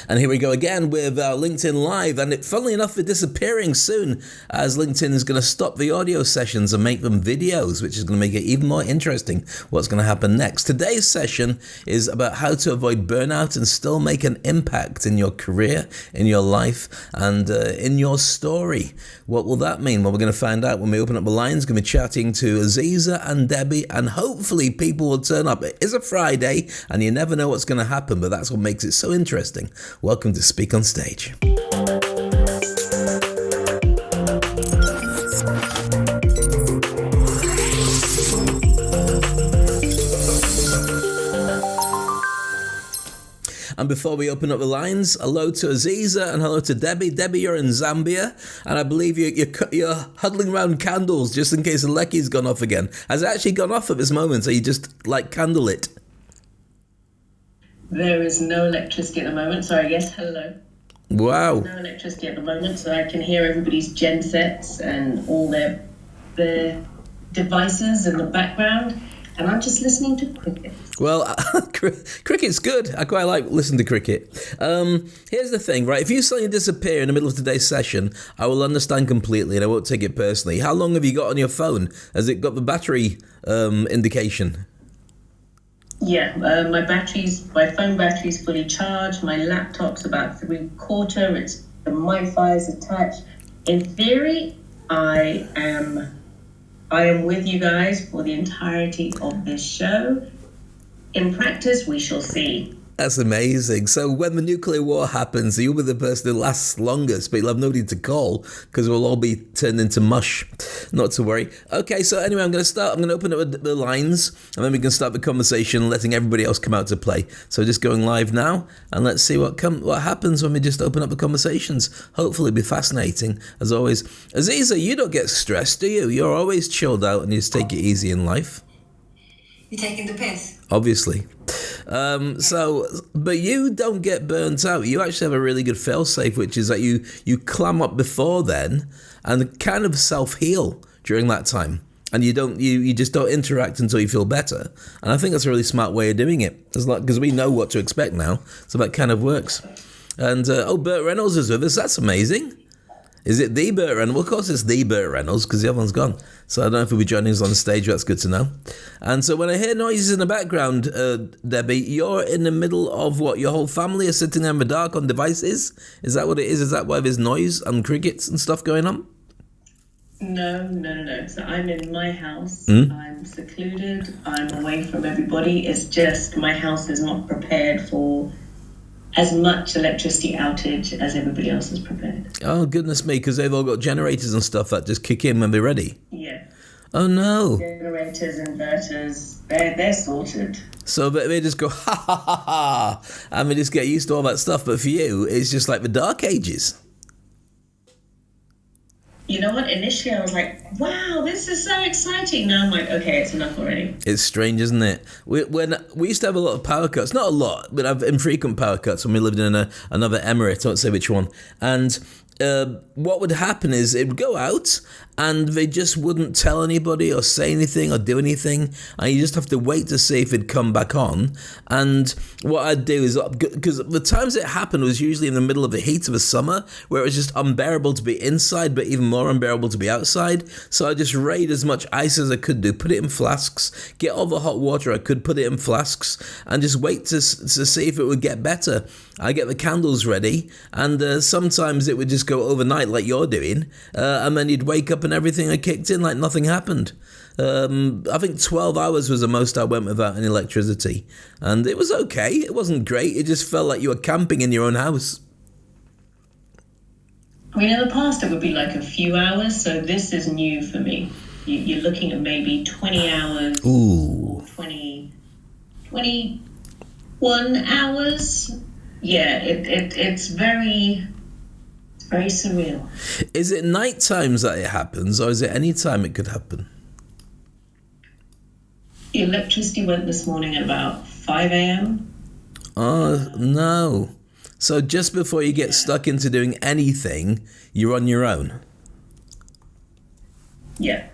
And here we go again with LinkedIn Live. And funnily enough, we're disappearing soon as LinkedIn is going to stop the audio sessions and make them videos, which is going to make it even more interesting what's going to happen next. Today's session is about how to avoid burnout and still make an impact in your career, in your life, and in your story. What will that mean? Well, we're going to find out when we open up the lines. Going to be chatting to Aziza and Debbie, and hopefully people will turn up. It is a Friday, and you never know what's going to happen, but that's what makes it so interesting. Welcome to Speak on Stage. And before we open up the lines, hello to Aziza and hello to Debbie. Debbie, you're in Zambia, and I believe you're huddling around candles just in case the Lecky's gone off again. Has it actually gone off at this moment, so you just like candlelit? There is no electricity at the moment, so I guess hello. Wow. There's no electricity at the moment, so I can hear everybody's gen sets and all their devices in the background, and I'm just listening to cricket. Well, cricket's good. I quite like listening to cricket. Here's the thing, right? If you suddenly disappear in the middle of today's session, I will understand completely and I won't take it personally. How long have you got on your phone? Has it got the battery indication? Yeah, my phone battery's fully charged. My laptop's about 3/4. The Wi-Fi is attached. In theory, I am with you guys for the entirety of this show. In practice, we shall see. That's amazing. So when the nuclear war happens, you'll be the person who lasts longest, but you'll have nobody to call because we'll all be turned into mush. Not to worry. Okay, so anyway, I'm going to open up the lines, and then we can start the conversation, letting everybody else come out to play. So just going live now, and let's see what happens when we just open up the conversations. Hopefully it'll be fascinating, as always. Aziza, you don't get stressed, do you? You're always chilled out and you just take it easy in life. You're taking the piss? Obviously. But you don't get burnt out. You actually have a really good fail-safe, which is that you clam up before then and kind of self-heal during that time. And you just don't interact until you feel better. And I think that's a really smart way of doing it. Because we know what to expect now. So that kind of works. And, Burt Reynolds is with us. That's amazing. Is it the Burt Reynolds? Well, of course it's the Burt Reynolds because the other one's gone. So I don't know if he'll be joining us on stage. That's good to know. And so when I hear noises in the background, Debbie, you're in the middle of what? Your whole family is sitting there in the dark on devices? Is that what it is? Is that why there's noise and crickets and stuff going on? No. So I'm in my house. I'm secluded. I'm away from everybody. It's just my house is not prepared for as much electricity outage as everybody else is prepared. Oh, goodness me, because they've all got generators and stuff that just kick in when they're ready. Yeah. Oh, no. Generators, inverters, they're sorted. So they just go, ha, ha, ha, ha, and they just get used to all that stuff. But for you, it's just like the Dark Ages. You know what? Initially, I was like, wow, this is so exciting. Now I'm like, okay, it's enough already. It's strange, isn't it? We used to have a lot of power cuts. Not a lot, but I've infrequent power cuts when we lived in another emirate. I won't say which one. And what would happen is it would go out and they just wouldn't tell anybody or say anything or do anything, and you just have to wait to see if it'd come back on. And what I'd do is, because the times it happened was usually in the middle of the heat of the summer, where it was just unbearable to be inside, but even more unbearable to be outside. So I just raid as much ice as I could do, put it in flasks, get all the hot water I could, put it in flasks, and just wait to see if it would get better. I get the candles ready, and sometimes it would just go overnight like you're doing, and then you'd wake up and everything had kicked in like nothing happened. I think 12 hours was the most I went without any electricity, and it was okay. It wasn't great. It just felt like you were camping in your own house. I mean, in the past it would be like a few hours, so this is new for me. You're looking at maybe 20 hours. Ooh. 21 hours. Yeah, it's very surreal. Is it night times that it happens, or is it any time it could happen? The electricity went this morning at about 5 a.m. Oh, no. So just before you get stuck into doing anything, you're on your own? Yeah.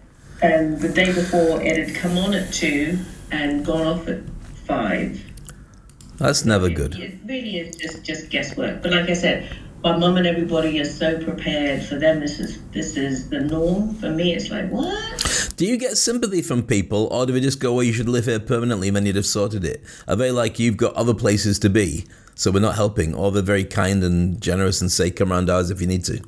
And the day before, it had come on at 2 and gone off at 5. That's never good. It really is just guesswork. But like I said, my mum and everybody is so prepared. For them, this is the norm. For me, it's like, what? Do you get sympathy from people, or do they just go, well, you should live here permanently and then you'd have sorted it? Are they like, you've got other places to be, so we're not helping? Or they're very kind and generous and say, come round ours if you need to?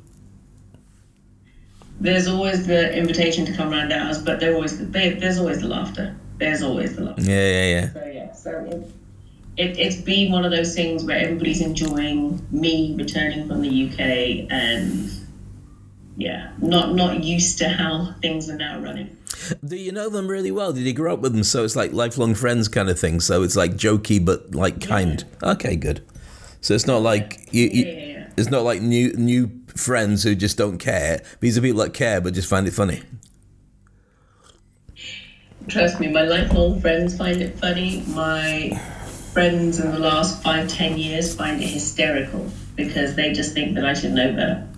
There's always the invitation to come round ours, but there's always the laughter. There's always the laughter. Yeah. So it's been one of those things where everybody's enjoying me returning from the UK and not used to how things are now running. Do you know them really well? Did you grow up with them? So it's like lifelong friends kind of thing. So it's like jokey but like kind. Yeah. Okay, good. So it's not like it's not like new friends who just don't care. These are people that care but just find it funny. Trust me, my lifelong friends find it funny. My friends in the last 5-10 years find it hysterical because they just think that I should know better.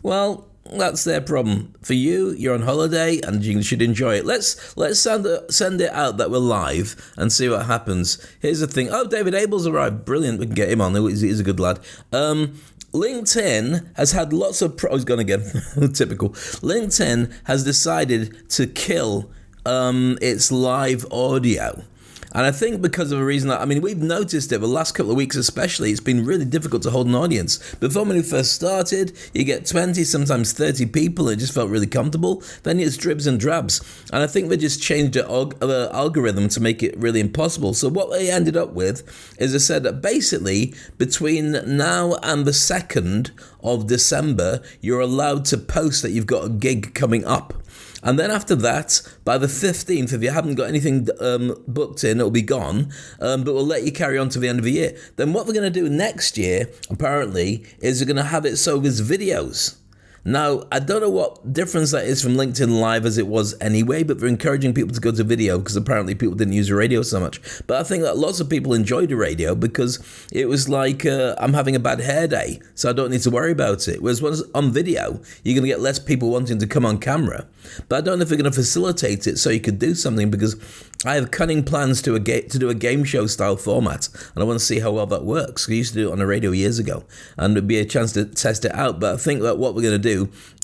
Well, that's their problem. For you, you're on holiday and you should enjoy it. Let's send it out that we're live and see what happens. Here's the thing. Oh, David Abel's arrived. Brilliant. We can get him on. He's a good lad. LinkedIn has had lots of... he's gone again. Typical. LinkedIn has decided to kill its live audio. And I think because of a reason that, we've noticed it the last couple of weeks especially, it's been really difficult to hold an audience. Before when we first started, you get 20, sometimes 30 people, and it just felt really comfortable. Then it's dribs and drabs. And I think they just changed the algorithm to make it really impossible. So what they ended up with is they said that basically between now and the 2nd of December, you're allowed to post that you've got a gig coming up. And then after that, by the 15th, if you haven't got anything booked in, it'll be gone. But we'll let you carry on to the end of the year. Then what we're going to do next year, apparently, is we're going to have it so there's videos. Now, I don't know what difference that is from LinkedIn Live as it was anyway, but they're encouraging people to go to video because apparently people didn't use the radio so much. But I think that lots of people enjoyed the radio because it was like, I'm having a bad hair day, so I don't need to worry about it. Whereas when on video, you're going to get less people wanting to come on camera. But I don't know if they're going to facilitate it so you could do something because I have cunning plans to do a game show style format, and I want to see how well that works. I used to do it on the radio years ago, and it'd be a chance to test it out. But I think that what we're going to do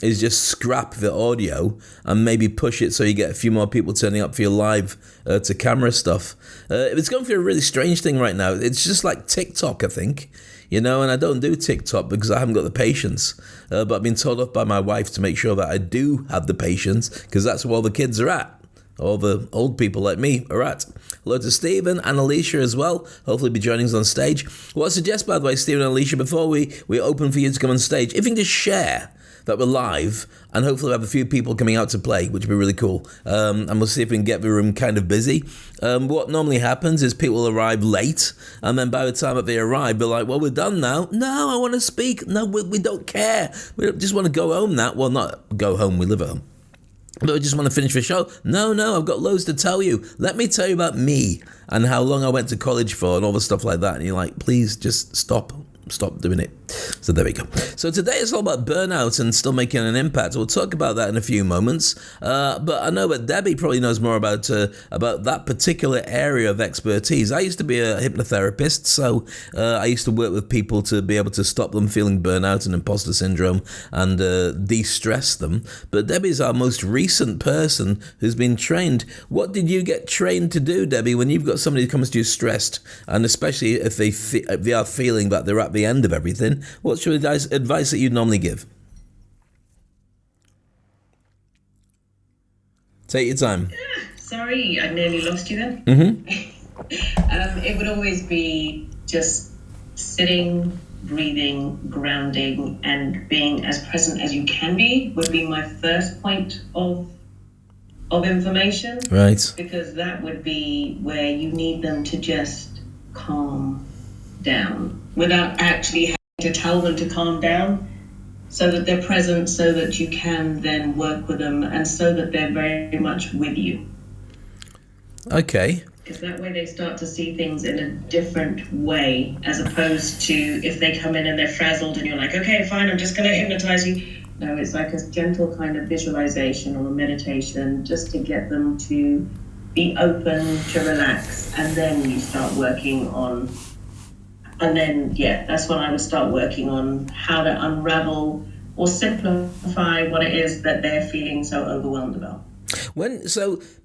is just scrap the audio and maybe push it so you get a few more people turning up for your live to camera stuff. It's going through a really strange thing right now. It's just like TikTok, I think. And I don't do TikTok because I haven't got the patience. But I've been told off by my wife to make sure that I do have the patience because that's where all the kids are at. All the old people like me are at. Hello to Stephen and Alicia as well. Hopefully be joining us on stage. What I suggest, by the way, Stephen and Alicia, before we open for you to come on stage, if you can just share that we're live, and hopefully we have a few people coming out to play, which would be really cool. And we'll see if we can get the room kind of busy. What normally happens is people arrive late, and then by the time that they arrive, they're like, well, we're done now. No, I want to speak. No, we don't care. We just want to go home now. Well, not go home, we live at home. But I just want to finish the show. No, I've got loads to tell you. Let me tell you about me and how long I went to college for and all the stuff like that. And you're like, please just stop doing it. So there we go. So today it's all about burnout and still making an impact. We'll talk about that in a few moments. But I know that Debbie probably knows more about that particular area of expertise. I used to be a hypnotherapist, so I used to work with people to be able to stop them feeling burnout and imposter syndrome and de-stress them. But Debbie's our most recent person who's been trained. What did you get trained to do, Debbie, when you've got somebody who comes to you stressed, and especially if they are feeling that they're at the end of everything? What's your advice that you'd normally give? Take your time. Sorry, I nearly lost you then. Mm-hmm. It would always be just sitting, breathing, grounding, and being as present as you can be would be my first point of information. Right. Because that would be where you need them to just calm down without actually having to tell them to calm down, so that they're present, so that you can then work with them, and so that they're very much with you. Okay. Because that way they start to see things in a different way, as opposed to if they come in and they're frazzled and you're like, okay, fine, I'm just going to hypnotize you. No, it's like a gentle kind of visualization or a meditation just to get them to be open, to relax, and then you start working on And then, that's when I would start working on how to unravel or simplify what it is that they're feeling so overwhelmed about.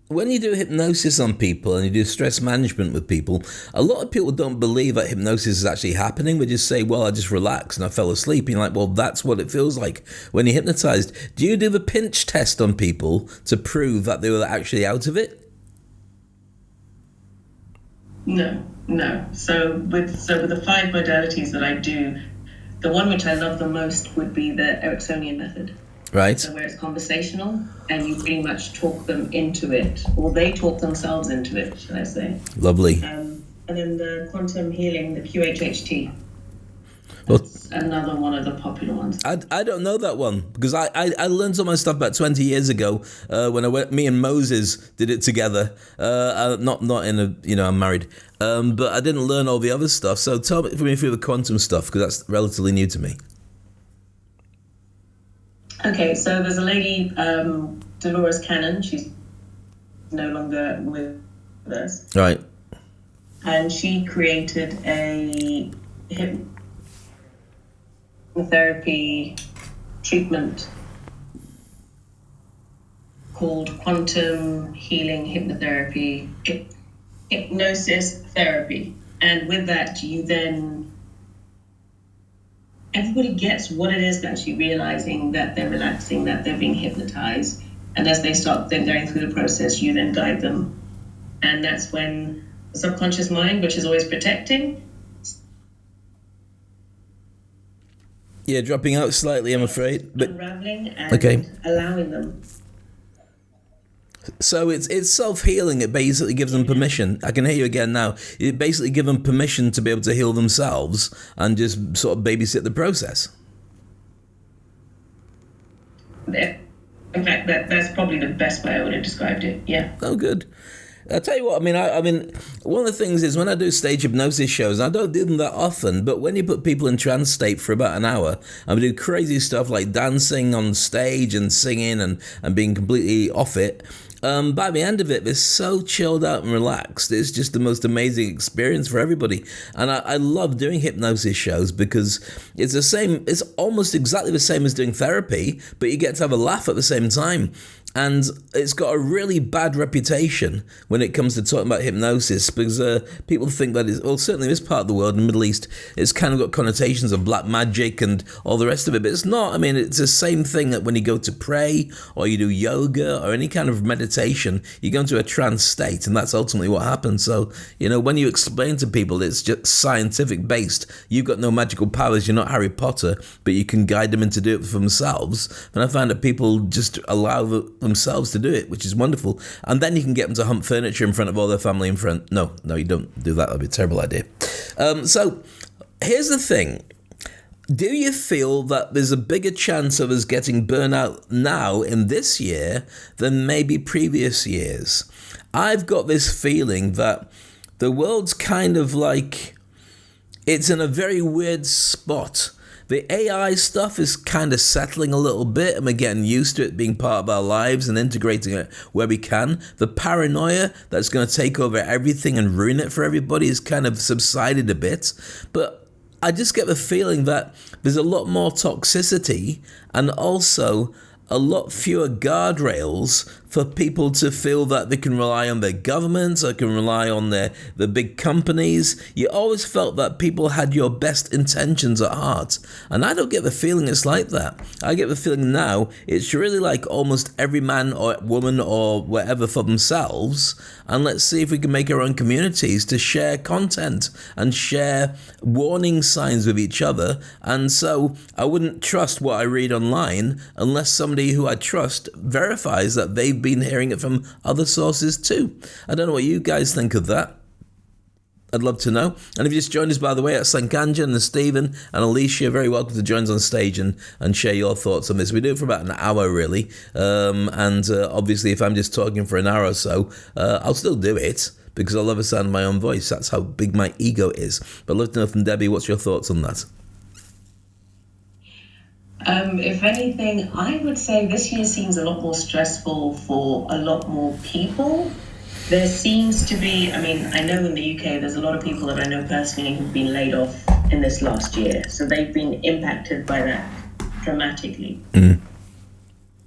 When you do hypnosis on people and you do stress management with people, a lot of people don't believe that hypnosis is actually happening. They just say, well, I just relaxed and I fell asleep. And you're like, well, that's what it feels like when you're hypnotized. Do you do the pinch test on people to prove that they were actually out of it? No. So with the 5 modalities that I do, the one which I love the most would be the Ericksonian method. Right. So where it's conversational and you pretty much talk them into it, or they talk themselves into it, should I say. Lovely. And then the quantum healing, the QHHT. That's another one of the popular ones. I don't know that one because I learned some of my stuff about 20 years ago when me and Moses did it together. Not in a, I'm married. But I didn't learn all the other stuff. So tell me through the quantum stuff because that's relatively new to me. Okay, so there's a lady, Dolores Cannon. She's no longer with us. Right. And she created a hypnotherapy treatment called quantum healing hypnotherapy, hypnosis therapy. And with that, everybody gets what it is that you're realizing, that they're relaxing, that they're being hypnotized. And as they start then going through the process, you then guide them. And that's when the subconscious mind, which is always protecting. Yeah, dropping out slightly, I'm afraid. But unraveling and allowing them. So it's self-healing. It basically gives them permission. I can hear you again now. It basically gives them permission to be able to heal themselves and just sort of babysit the process. In fact, that's probably the best way I would have described it. Yeah. Oh, good. I'll tell you what, I mean, one of the things is when I do stage hypnosis shows, I don't do them that often, but when you put people in trance state for about an hour, and we do crazy stuff like dancing on stage and singing and being completely off it, by the end of it, they're so chilled out and relaxed. It's just the most amazing experience for everybody. And I love doing hypnosis shows because it's almost exactly the same as doing therapy, but you get to have a laugh at the same time. And it's got a really bad reputation when it comes to talking about hypnosis because people think that certainly in this part of the world, in the Middle East, it's kind of got connotations of black magic and all the rest of it. But it's not. I mean, it's the same thing that when you go to pray or you do yoga or any kind of meditation, you go into a trance state, and that's ultimately what happens. So, when you explain to people it's just scientific based, you've got no magical powers, you're not Harry Potter, but you can guide them into do it for themselves. And I find that people just allow themselves to do it, which is wonderful. And then you can get them to hump furniture in front of all their family and friends. No, you don't do that. That'd be a terrible idea. So here's the thing. Do you feel that there's a bigger chance of us getting burnout now in this year than maybe previous years? I've got this feeling that the world's kind of like, it's in a very weird spot. The AI stuff is kind of settling a little bit, and we're getting used to it being part of our lives and integrating it where we can. The paranoia that's going to take over everything and ruin it for everybody has kind of subsided a bit. But I just get the feeling that there's a lot more toxicity and also a lot fewer guardrails for people to feel that they can rely on their governments or can rely on the big companies. You always felt that people had your best intentions at heart. And I don't get the feeling it's like that. I get the feeling now it's really like almost every man or woman or whatever for themselves. And let's see if we can make our own communities to share content and share warning signs with each other. And so I wouldn't trust what I read online unless somebody who I trust verifies that they've been hearing it from other sources too. I don't know what you guys think of that. I'd love to know. And if you just joined us, by the way, that's Sankanjan and Stephen and Alicia, very welcome to join us on stage and share your thoughts on this. We do it for about an hour, really. Obviously, if I'm just talking for an hour or so, I'll still do it because I love the sound of my own voice. That's how big my ego is. But I'd love to know from Debbie, what's your thoughts on that? If anything, I would say this year seems a lot more stressful for a lot more people. There seems to be, I know in the UK there's a lot of people that I know personally who've been laid off in this last year. So they've been impacted by that dramatically.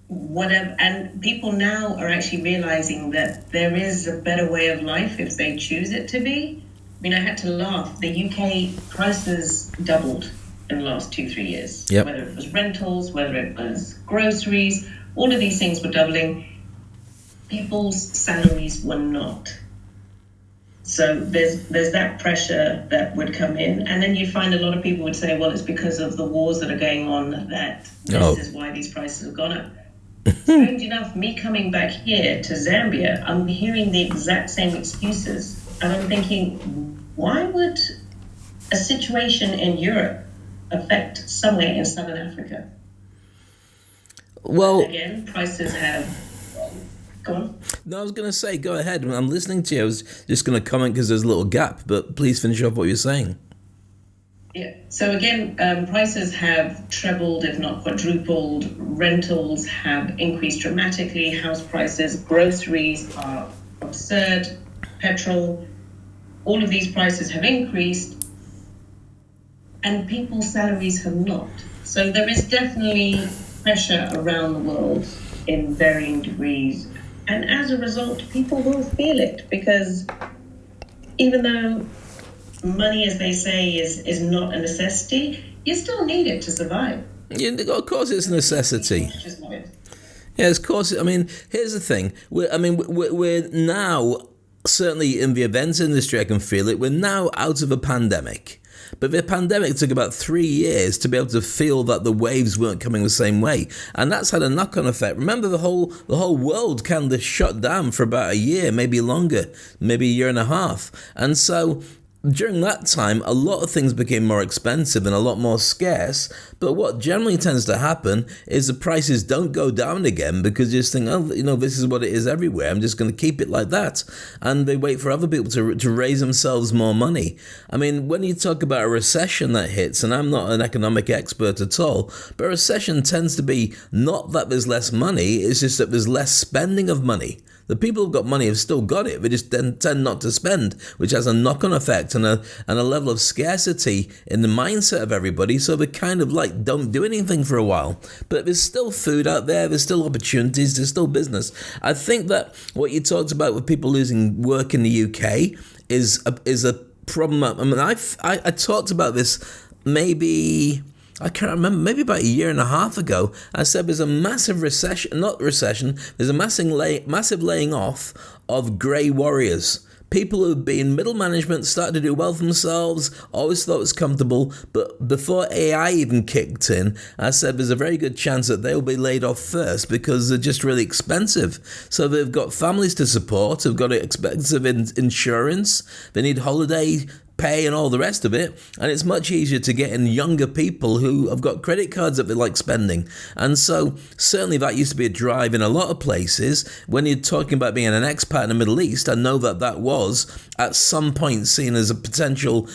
Whatever, and people now are actually realizing that there is a better way of life if they choose it to be. I mean, I had to laugh. The UK prices doubled in the last 2-3 years. Yep. Whether it was rentals, whether it was groceries, all of these things were doubling. People's salaries were not. So there's that pressure that would come in, and then you find a lot of people would say, well, it's because of the wars that are going on that this is why these prices have gone up. Strange enough, me coming back here to Zambia, I'm hearing the exact same excuses, and I'm thinking, why would a situation in Europe affect somewhere in Southern Africa? Well, again, prices have. Go on. No, I was going to say, go ahead. I'm listening to you. I was just going to comment because there's a little gap, but please finish off what you're saying. Yeah. So again, prices have trebled, if not quadrupled. Rentals have increased dramatically. House prices, groceries are absurd. Petrol, all of these prices have increased, and people's salaries have not. So there is definitely pressure around the world in varying degrees. And as a result, people will feel it, because even though money, as they say, is not a necessity, you still need it to survive. Yeah, of course it's a necessity. Yeah, of course. I mean, here's the thing. We're now, certainly in the events industry, I can feel it, we're now out of a pandemic. But the pandemic took about 3 years to be able to feel that the waves weren't coming the same way. And that's had a knock-on effect. Remember, the whole world kind of shut down for about a year, maybe longer, maybe a year and a half. And so during that time, a lot of things became more expensive and a lot more scarce. But what generally tends to happen is the prices don't go down again, because you just think, oh, this is what it is everywhere. I'm just going to keep it like that. And they wait for other people to raise themselves more money. I mean, when you talk about a recession that hits, and I'm not an economic expert at all, but a recession tends to be not that there's less money, it's just that there's less spending of money. The people who've got money have still got it, they just tend not to spend, which has a knock-on effect and a level of scarcity in the mindset of everybody, so they kind of don't do anything for a while. But there's still food out there, there's still opportunities, there's still business. I think that what you talked about with people losing work in the UK is a problem. I mean, I talked about this I can't remember, maybe about a year and a half ago. I said there's a massive there's a massive laying off of grey warriors. People who've been middle management, started to do well for themselves, always thought it was comfortable, but before AI even kicked in, I said there's a very good chance that they'll be laid off first, because they're just really expensive. So they've got families to support, they've got expensive insurance, they need holiday pay and all the rest of it, and it's much easier to get in younger people who have got credit cards that they like spending. And so certainly that used to be a drive in a lot of places. When you're talking about being an expat in the Middle East, I know that was at some point seen as a potential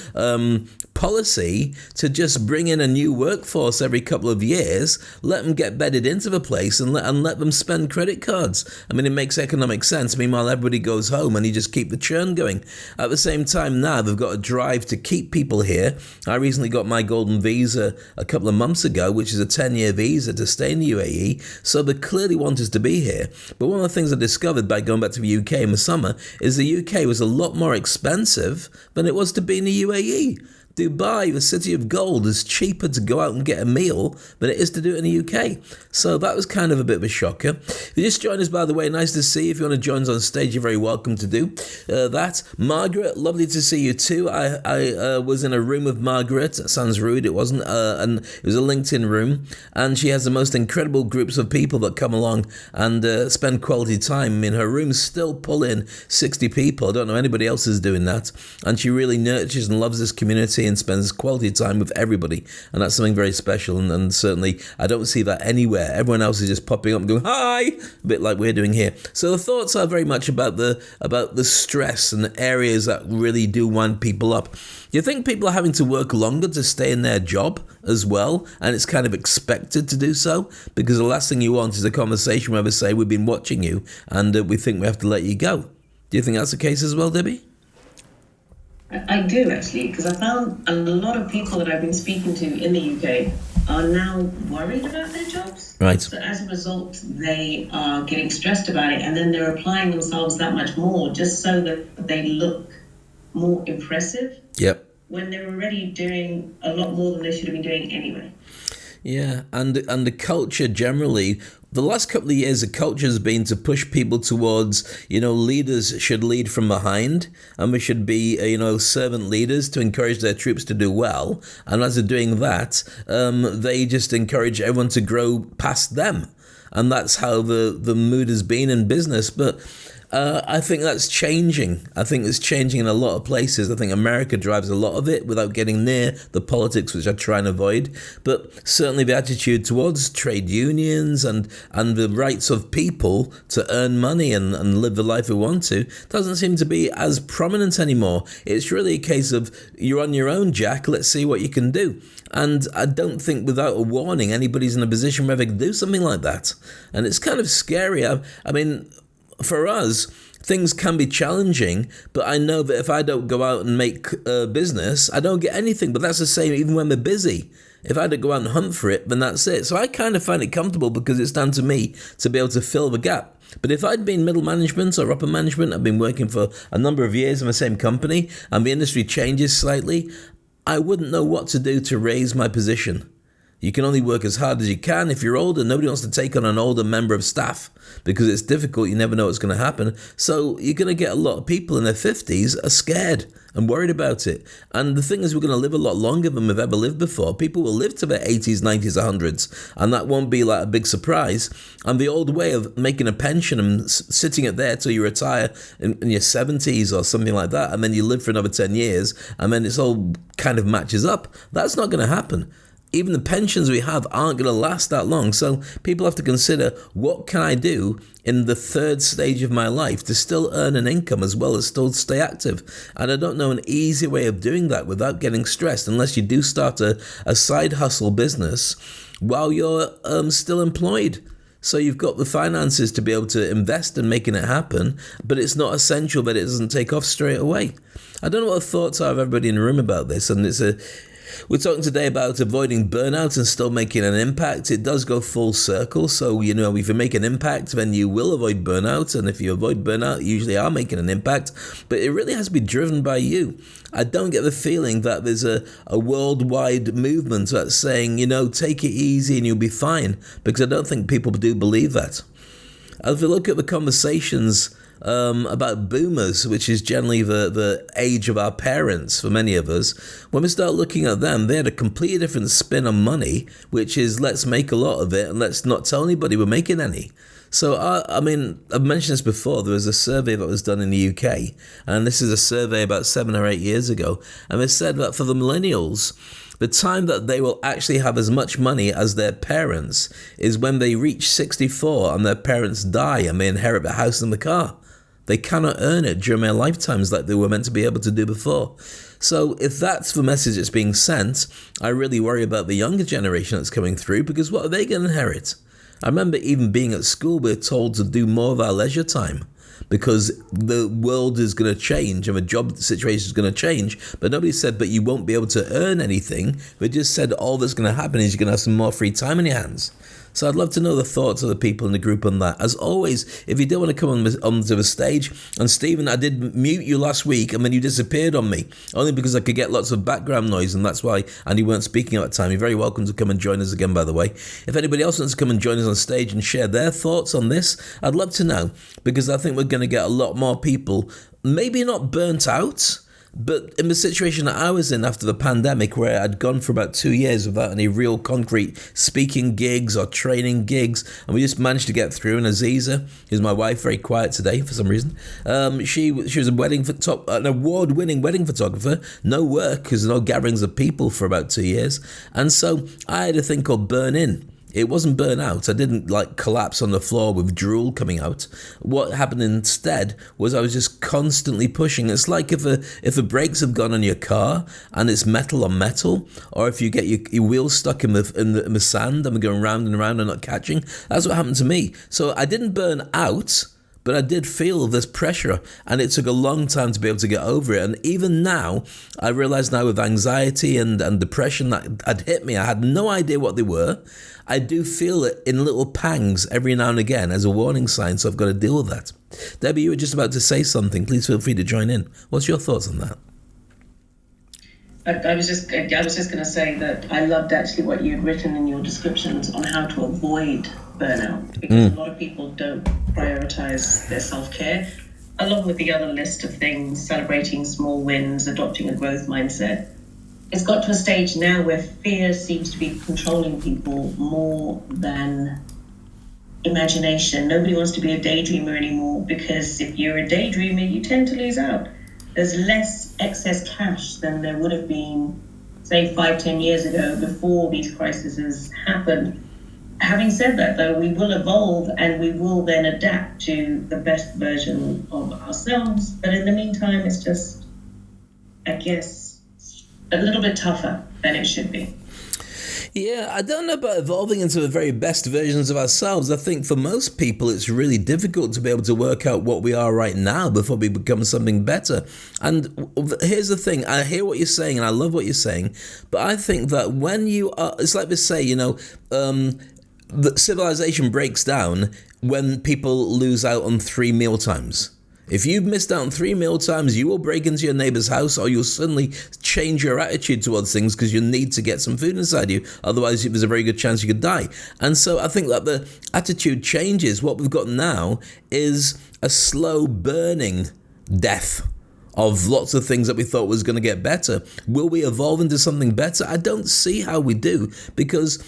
policy to just bring in a new workforce every couple of years, let them get bedded into the place and let them spend credit cards. I mean, it makes economic sense. Meanwhile, everybody goes home and you just keep the churn going. At the same time now, they've got a drive to keep people here. I recently got my golden visa a couple of months ago, which is a 10-year visa to stay in the UAE. So they clearly want us to be here. But one of the things I discovered by going back to the UK in the summer is the UK was a lot more expensive than it was to be in the UAE. Dubai, the city of gold, is cheaper to go out and get a meal than it is to do it in the UK. So that was kind of a bit of a shocker. If you just joined us, by the way, nice to see you. If you want to join us on stage, you're very welcome to do that. Margaret, lovely to see you too. I was in a room with Margaret. It sounds rude, it wasn't. And it was a LinkedIn room. And she has the most incredible groups of people that come along and spend quality time. I mean, her rooms still pull in 60 people. I don't know anybody else is doing that. And she really nurtures and loves this community and spends quality time with everybody, and that's something very special, and certainly I don't see that anywhere. Everyone else is just popping up and going hi, a bit like we're doing here. So the thoughts are very much about the stress and the areas that really do wind people up. Do you think people are having to work longer to stay in their job as well, and it's kind of expected to do so? Because the last thing you want is a conversation where they say, we've been watching you and we think we have to let you go. Do you think that's the case as well, Debbie? I do actually, because I found a lot of people that I've been speaking to in the UK are now worried about their jobs. Right. So as a result, they are getting stressed about it, and then they're applying themselves that much more just so that they look more impressive. Yep. When they're already doing a lot more than they should have been doing anyway. Yeah, and the culture generally, the last couple of years, the culture has been to push people towards, leaders should lead from behind, and we should be, servant leaders to encourage their troops to do well. And as they're doing that, they just encourage everyone to grow past them. And that's how the mood has been in business. But I think that's changing. I think it's changing in a lot of places. I think America drives a lot of it without getting near the politics, which I try and avoid. But certainly the attitude towards trade unions and the rights of people to earn money and live the life we want to doesn't seem to be as prominent anymore. It's really a case of, you're on your own, Jack. Let's see what you can do. And I don't think without a warning anybody's in a position where they can do something like that. And it's kind of scary. I mean, for us, things can be challenging, but I know that if I don't go out and make business, I don't get anything. But that's the same even when we're busy. If I don't go out and hunt for it, then that's it. So I kind of find it comfortable because it's down to me to be able to fill the gap. But if I'd been middle management or upper management, I've been working for a number of years in the same company, and the industry changes slightly, I wouldn't know what to do to raise my position. You can only work as hard as you can. If you're older, nobody wants to take on an older member of staff because it's difficult. You never know what's going to happen. So you're going to get a lot of people in their 50s are scared and worried about it. And the thing is, we're going to live a lot longer than we've ever lived before. People will live to their 80s, 90s, 100s, and that won't be like a big surprise. And the old way of making a pension and sitting it there till you retire in your 70s or something like that, and then you live for another 10 years, and then it's all kind of matches up, that's not going to happen. Even the pensions we have aren't going to last that long. So people have to consider, what can I do in the third stage of my life to still earn an income as well as still stay active? And I don't know an easy way of doing that without getting stressed, unless you do start a side hustle business while you're still employed. So you've got the finances to be able to invest in making it happen, but it's not essential that it doesn't take off straight away. I don't know what the thoughts are of everybody in the room about this, and we're talking today about avoiding burnout and still making an impact. It does go full circle. So, if you make an impact, then you will avoid burnout. And if you avoid burnout, you usually are making an impact. But it really has to be driven by you. I don't get the feeling that there's a worldwide movement that's saying, take it easy and you'll be fine. Because I don't think people do believe that. If you look at the conversations about boomers, which is generally the age of our parents for many of us, when we start looking at them, they had a completely different spin on money, which is, let's make a lot of it and let's not tell anybody we're making any. So, I've mentioned this before. There was a survey that was done in the UK, and this is a survey about 7 or 8 years ago, and they said that for the millennials, the time that they will actually have as much money as their parents is when they reach 64 and their parents die and they inherit the house and the car. They cannot earn it during their lifetimes like they were meant to be able to do before. So if that's the message that's being sent, I really worry about the younger generation that's coming through, because what are they going to inherit? I remember even being at school, we're told to do more of our leisure time because the world is going to change and the job situation is going to change. But nobody said, but you won't be able to earn anything. They just said all that's going to happen is you're going to have some more free time in your hands. So I'd love to know the thoughts of the people in the group on that. As always, if you do want to come onto the stage, and Stephen, I did mute you last week and then you disappeared on me, only because I could get lots of background noise, and that's why, and you weren't speaking at that time. You're very welcome to come and join us again, by the way. If anybody else wants to come and join us on stage and share their thoughts on this, I'd love to know, because I think we're going to get a lot more people, maybe not burnt out, but in the situation that I was in after the pandemic, where I'd gone for about 2 years without any real concrete speaking gigs or training gigs, and we just managed to get through. And Aziza, who's my wife, very quiet today for some reason, she was an award-winning wedding photographer, no work because no gatherings of people for about 2 years. And so I had a thing called burn in. It wasn't burnout. I didn't collapse on the floor with drool coming out. What happened instead was I was just constantly pushing. It's like if the brakes have gone on your car and it's metal on metal, or if you get your wheels stuck in the sand and we're going round and round and not catching. That's what happened to me. So I didn't burn out, but I did feel this pressure, and it took a long time to be able to get over it. And even now, I realize now with anxiety and depression that had hit me, I had no idea what they were. I do feel it in little pangs every now and again as a warning sign, so I've got to deal with that. Debbie, you were just about to say something. Please feel free to join in. What's your thoughts on that? I was just going to say that I loved actually what you had written in your descriptions on how to avoid burnout, because a lot of people don't prioritize their self-care, along with the other list of things, celebrating small wins, adopting a growth mindset. It's got to a stage now where fear seems to be controlling people more than imagination. Nobody wants to be a daydreamer anymore, because if you're a daydreamer, you tend to lose out. There's less excess cash than there would have been, say, 5-10 years ago before these crises happened. Having said that, though, we will evolve and we will then adapt to the best version of ourselves. But in the meantime, it's just, I guess, a little bit tougher than it should be. Yeah, I don't know about evolving into the very best versions of ourselves. I think for most people, it's really difficult to be able to work out what we are right now before we become something better. And here's the thing. I hear what you're saying and I love what you're saying. But I think that when you are, it's like they say, that civilization breaks down when people lose out on 3 meal times. If you've missed out on 3 meal times, you will break into your neighbor's house, or you'll suddenly change your attitude towards things because you need to get some food inside you. Otherwise, there's a very good chance you could die. And so I think that the attitude changes. What we've got now is a slow burning death of lots of things that we thought was going to get better. Will we evolve into something better? I don't see how we do, because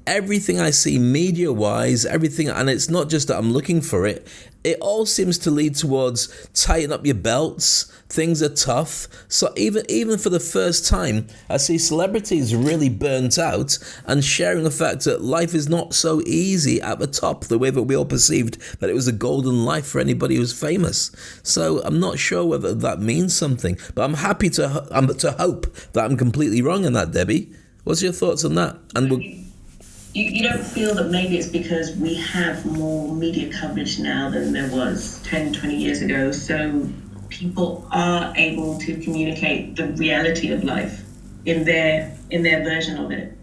everything I see media-wise, everything, and it's not just that I'm looking for it, it all seems to lead towards tighten up your belts, things are tough. So even for the first time, I see celebrities really burnt out and sharing the fact that life is not so easy at the top, the way that we all perceived that it was a golden life for anybody who's famous. So I'm not sure whether that means something, but I'm happy to hope that I'm completely wrong on that, Debbie. What's your thoughts on that? And You don't feel that maybe it's because we have more media coverage now than there was 10, 20 years ago, so people are able to communicate the reality of life in their version of it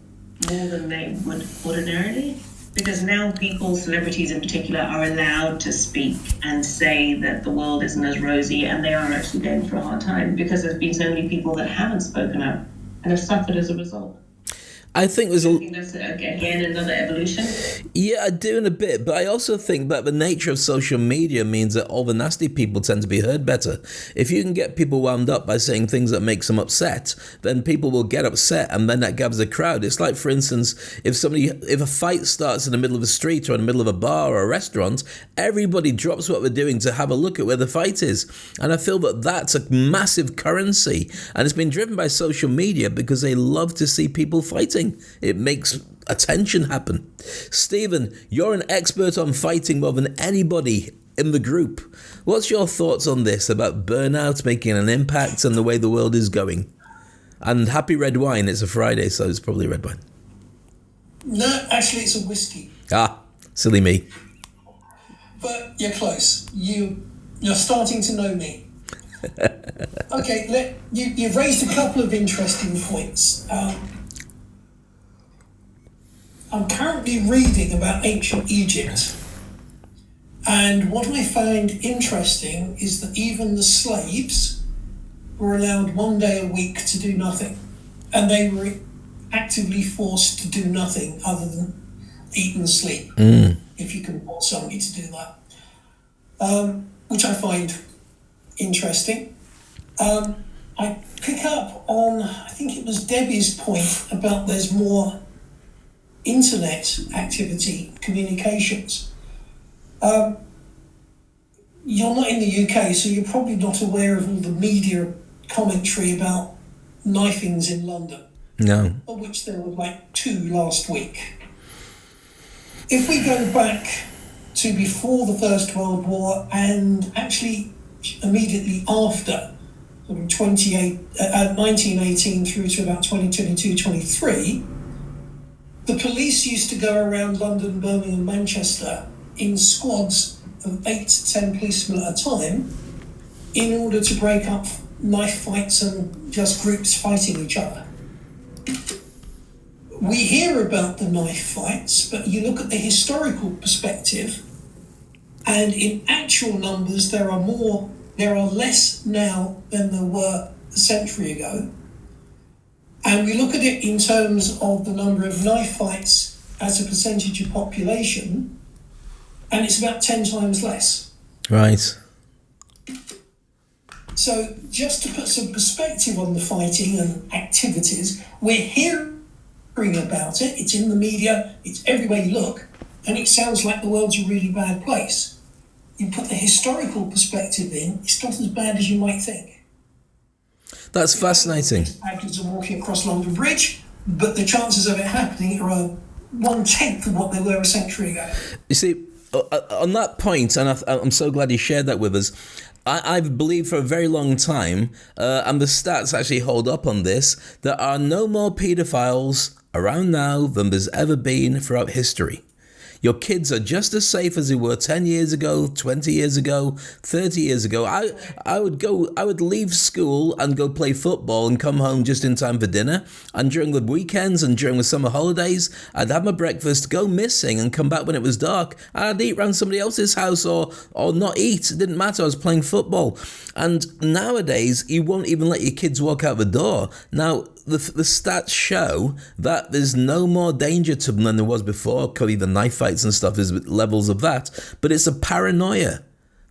more than they would ordinarily? Because now people, celebrities in particular, are allowed to speak and say that the world isn't as rosy, and they are actually going through a hard time because there's been so many people that haven't spoken up and have suffered as a result. I think there's I think that's, again, another evolution. Yeah, I do in a bit, but I also think that the nature of social media means that all the nasty people tend to be heard better. If you can get people wound up by saying things that makes them upset, then people will get upset, and then that gathers a crowd. It's like, for instance, if a fight starts in the middle of a street or in the middle of a bar or a restaurant, everybody drops what they're doing to have a look at where the fight is. And I feel that that's a massive currency, and it's been driven by social media because they love to see people fighting. It makes attention happen. Stephen, you're an expert on fighting more than anybody in the group. What's your thoughts on this, about burnout making an impact and the way the world is going? And happy red wine. It's a Friday, so it's probably red wine. No, actually it's a whiskey. Ah, silly me. But you're close. You're starting to know me. Okay, you've raised a couple of interesting points. I'm currently reading about ancient Egypt, and what I find interesting is that even the slaves were allowed 1 day a week to do nothing, and they were actively forced to do nothing other than eat and sleep, if you can force somebody to do that, which I find interesting. I pick up on, I think it was Debbie's point about there's more internet activity, communications. You're not in the UK, so you're probably not aware of all the media commentary about knifings in London. No. Of which there were like 2 last week. If we go back to before the First World War and actually immediately after, sort of 1918 through to about 2022, 23, the police used to go around London, Birmingham, Manchester in squads of 8 to 10 policemen at a time in order to break up knife fights and just groups fighting each other. We hear about the knife fights, but you look at the historical perspective, and in actual numbers, there are less now than there were a century ago. And we look at it in terms of the number of knife fights as a percentage of population, and it's about 10 times less. Right. So just to put some perspective on the fighting and activities, we're hearing about it, it's in the media, it's everywhere you look, and it sounds like the world's a really bad place. You put the historical perspective in, it's not as bad as you might think. That's fascinating. Actors are walking across London Bridge, but the chances of it happening are 1/10 of what they were a century ago. You see, on that point, and I'm so glad you shared that with us, I've believed for a very long time, and the stats actually hold up on this, there are no more paedophiles around now than there's ever been throughout history. Your kids are just as safe as they were 10 years ago, 20 years ago, 30 years ago. I would leave school and go play football and come home just in time for dinner. And during the weekends and during the summer holidays, I'd have my breakfast, go missing and come back when it was dark. I'd eat around somebody else's house or not eat. It didn't matter. I was playing football. And nowadays, you won't even let your kids walk out the door. Now, the stats show that there's no more danger to them than there was before. Could be the knife fights and stuff, there's levels of that. But it's a paranoia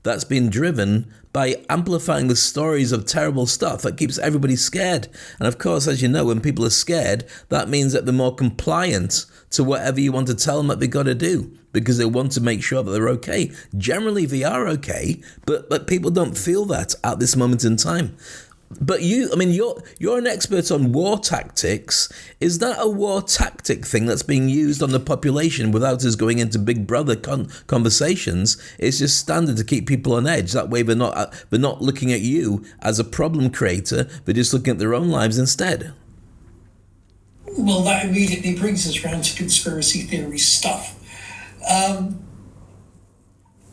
that's been driven by amplifying the stories of terrible stuff that keeps everybody scared. And of course, as you know, when people are scared, that means that they're more compliant to whatever you want to tell them that they've got to do, because they want to make sure that they're okay. Generally, they are okay, but people don't feel that at this moment in time. But you're an expert on war tactics. Is that a war tactic thing that's being used on the population without us going into big brother conversations? It's just standard to keep people on edge. That way they're not looking at you as a problem creator. They're just looking at their own lives instead. Well, that immediately brings us around to conspiracy theory stuff.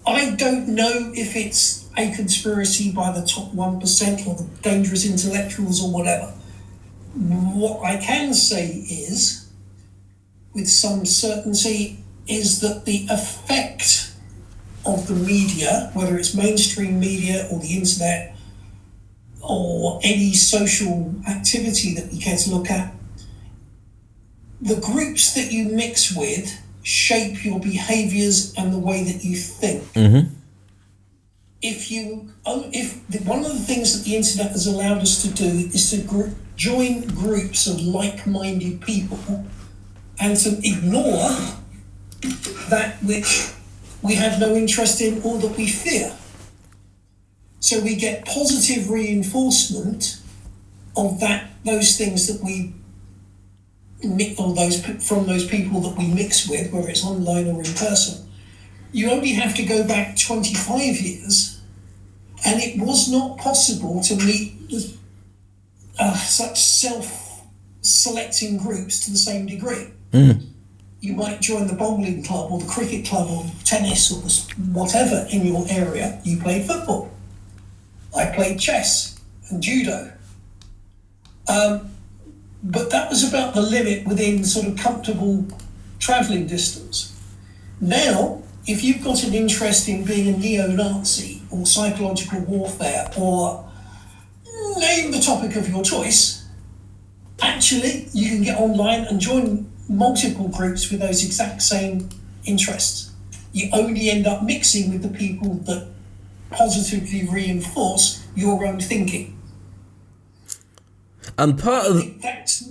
I don't know if it's a conspiracy by the top 1% or the dangerous intellectuals or whatever. What I can say is, with some certainty, is that the effect of the media, whether it's mainstream media or the internet or any social activity that you care to look at, the groups that you mix with shape your behaviours and the way that you think. Mm-hmm. One of the things that the internet has allowed us to do is to join groups of like-minded people and to ignore that which we have no interest in or that we fear. So we get positive reinforcement of those things that we from those people that we mix with, whether it's online or in person. You only have to go back 25 years, and it was not possible to meet such self-selecting groups to the same degree. Mm. You might join the bowling club or the cricket club or tennis or whatever in your area. You played football. I played chess and judo. But that was about the limit within sort of comfortable travelling distance. Now, if you've got an interest in being a neo-Nazi or psychological warfare or name the topic of your choice, actually you can get online and join multiple groups with those exact same interests. You only end up mixing with the people that positively reinforce your own thinking. And part of that's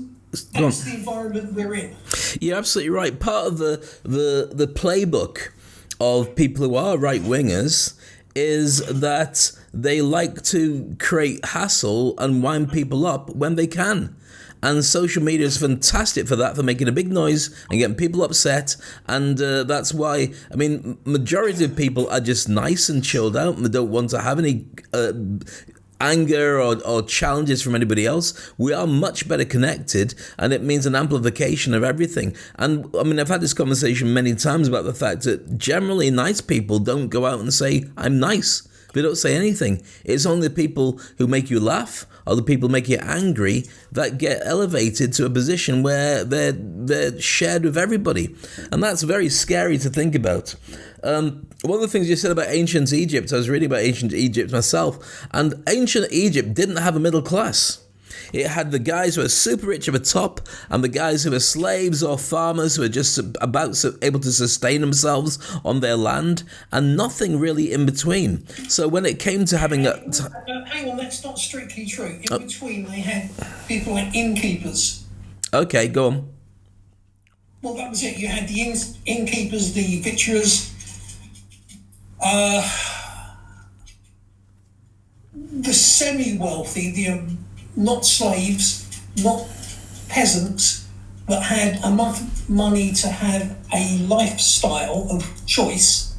the environment we're in. You're absolutely right. Part of the playbook of people who are right-wingers is that they like to create hassle and wind people up when they can. And social media is fantastic for that, for making a big noise and getting people upset. And that's why, majority of people are just nice and chilled out and they don't want to have any anger or challenges from anybody else. We are much better connected, and it means an amplification of everything. And I mean, I've had this conversation many times about the fact that generally nice people don't go out and say, I'm nice. They don't say anything. It's only the people who make you laugh or the people who make you angry that get elevated to a position where they're shared with everybody. And that's very scary to think about. One of the things you said about ancient Egypt, I was reading about ancient Egypt myself, and ancient Egypt didn't have a middle class. It had the guys who were super rich at the top and the guys who were slaves or farmers who were just able to sustain themselves on their land, and nothing really in between. So when it came to having hang on, that's not strictly true. In between, they had people like innkeepers. Okay, go on. Well, that was it. You had the innkeepers, the victuals, the semi-wealthy, the not slaves, not peasants, but had enough money to have a lifestyle of choice,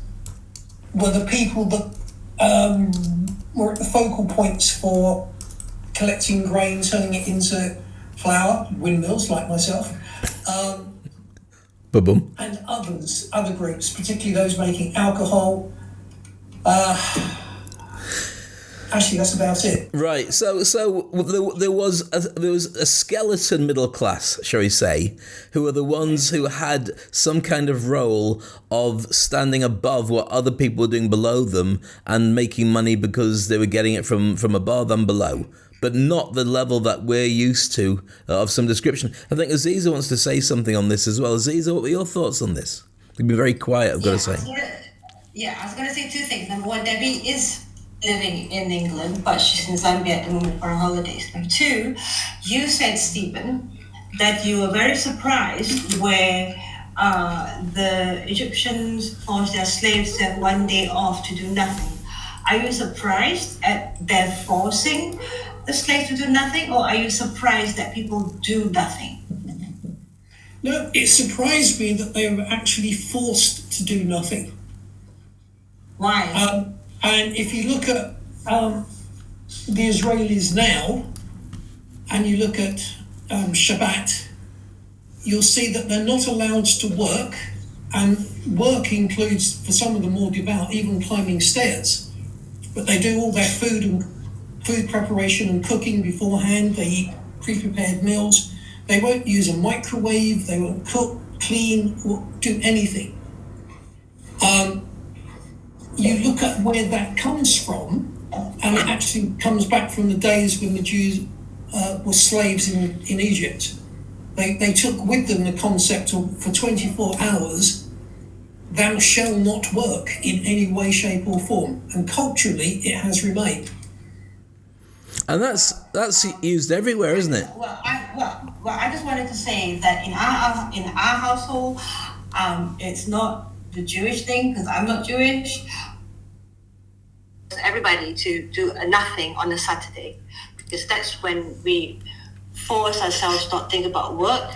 were the people that were at the focal points for collecting grain, turning it into flour, windmills like myself, and other groups, particularly those making alcohol. Actually, that's about it. Right. So there was a skeleton middle class, shall we say, who were the ones who had some kind of role of standing above what other people were doing below them and making money because they were getting it from above and below, but not the level that we're used to of some description. I think Aziza wants to say something on this as well. Aziza, what were your thoughts on this? You've been very quiet, I've got to say. I was going to say two things. Number one, Debbie is living in England, but she's in Zambia at the moment for her holidays. Number two, you said, Stephen, that you were very surprised where the Egyptians forced their slaves to have one day off to do nothing. Are you surprised at their forcing the slaves to do nothing, or are you surprised that people do nothing? No, it surprised me that they were actually forced to do nothing. Why? And if you look at the Israelis now, and you look at Shabbat, you'll see that they're not allowed to work, and work includes, for some of the more devout, even climbing stairs. But they do all their food preparation and cooking beforehand. They eat pre-prepared meals. They won't use a microwave. They won't cook, clean, or do anything. You look at where that comes from, and it actually comes back from the days when the Jews were slaves in Egypt. They took with them the concept of, for 24 hours, thou shalt not work in any way, shape or form. And culturally, it has remained. And that's used everywhere, isn't it? Well, I just wanted to say that in our household, it's not the Jewish thing, because I'm not Jewish. Everybody to do nothing on a Saturday, because that's when we force ourselves to not think about work,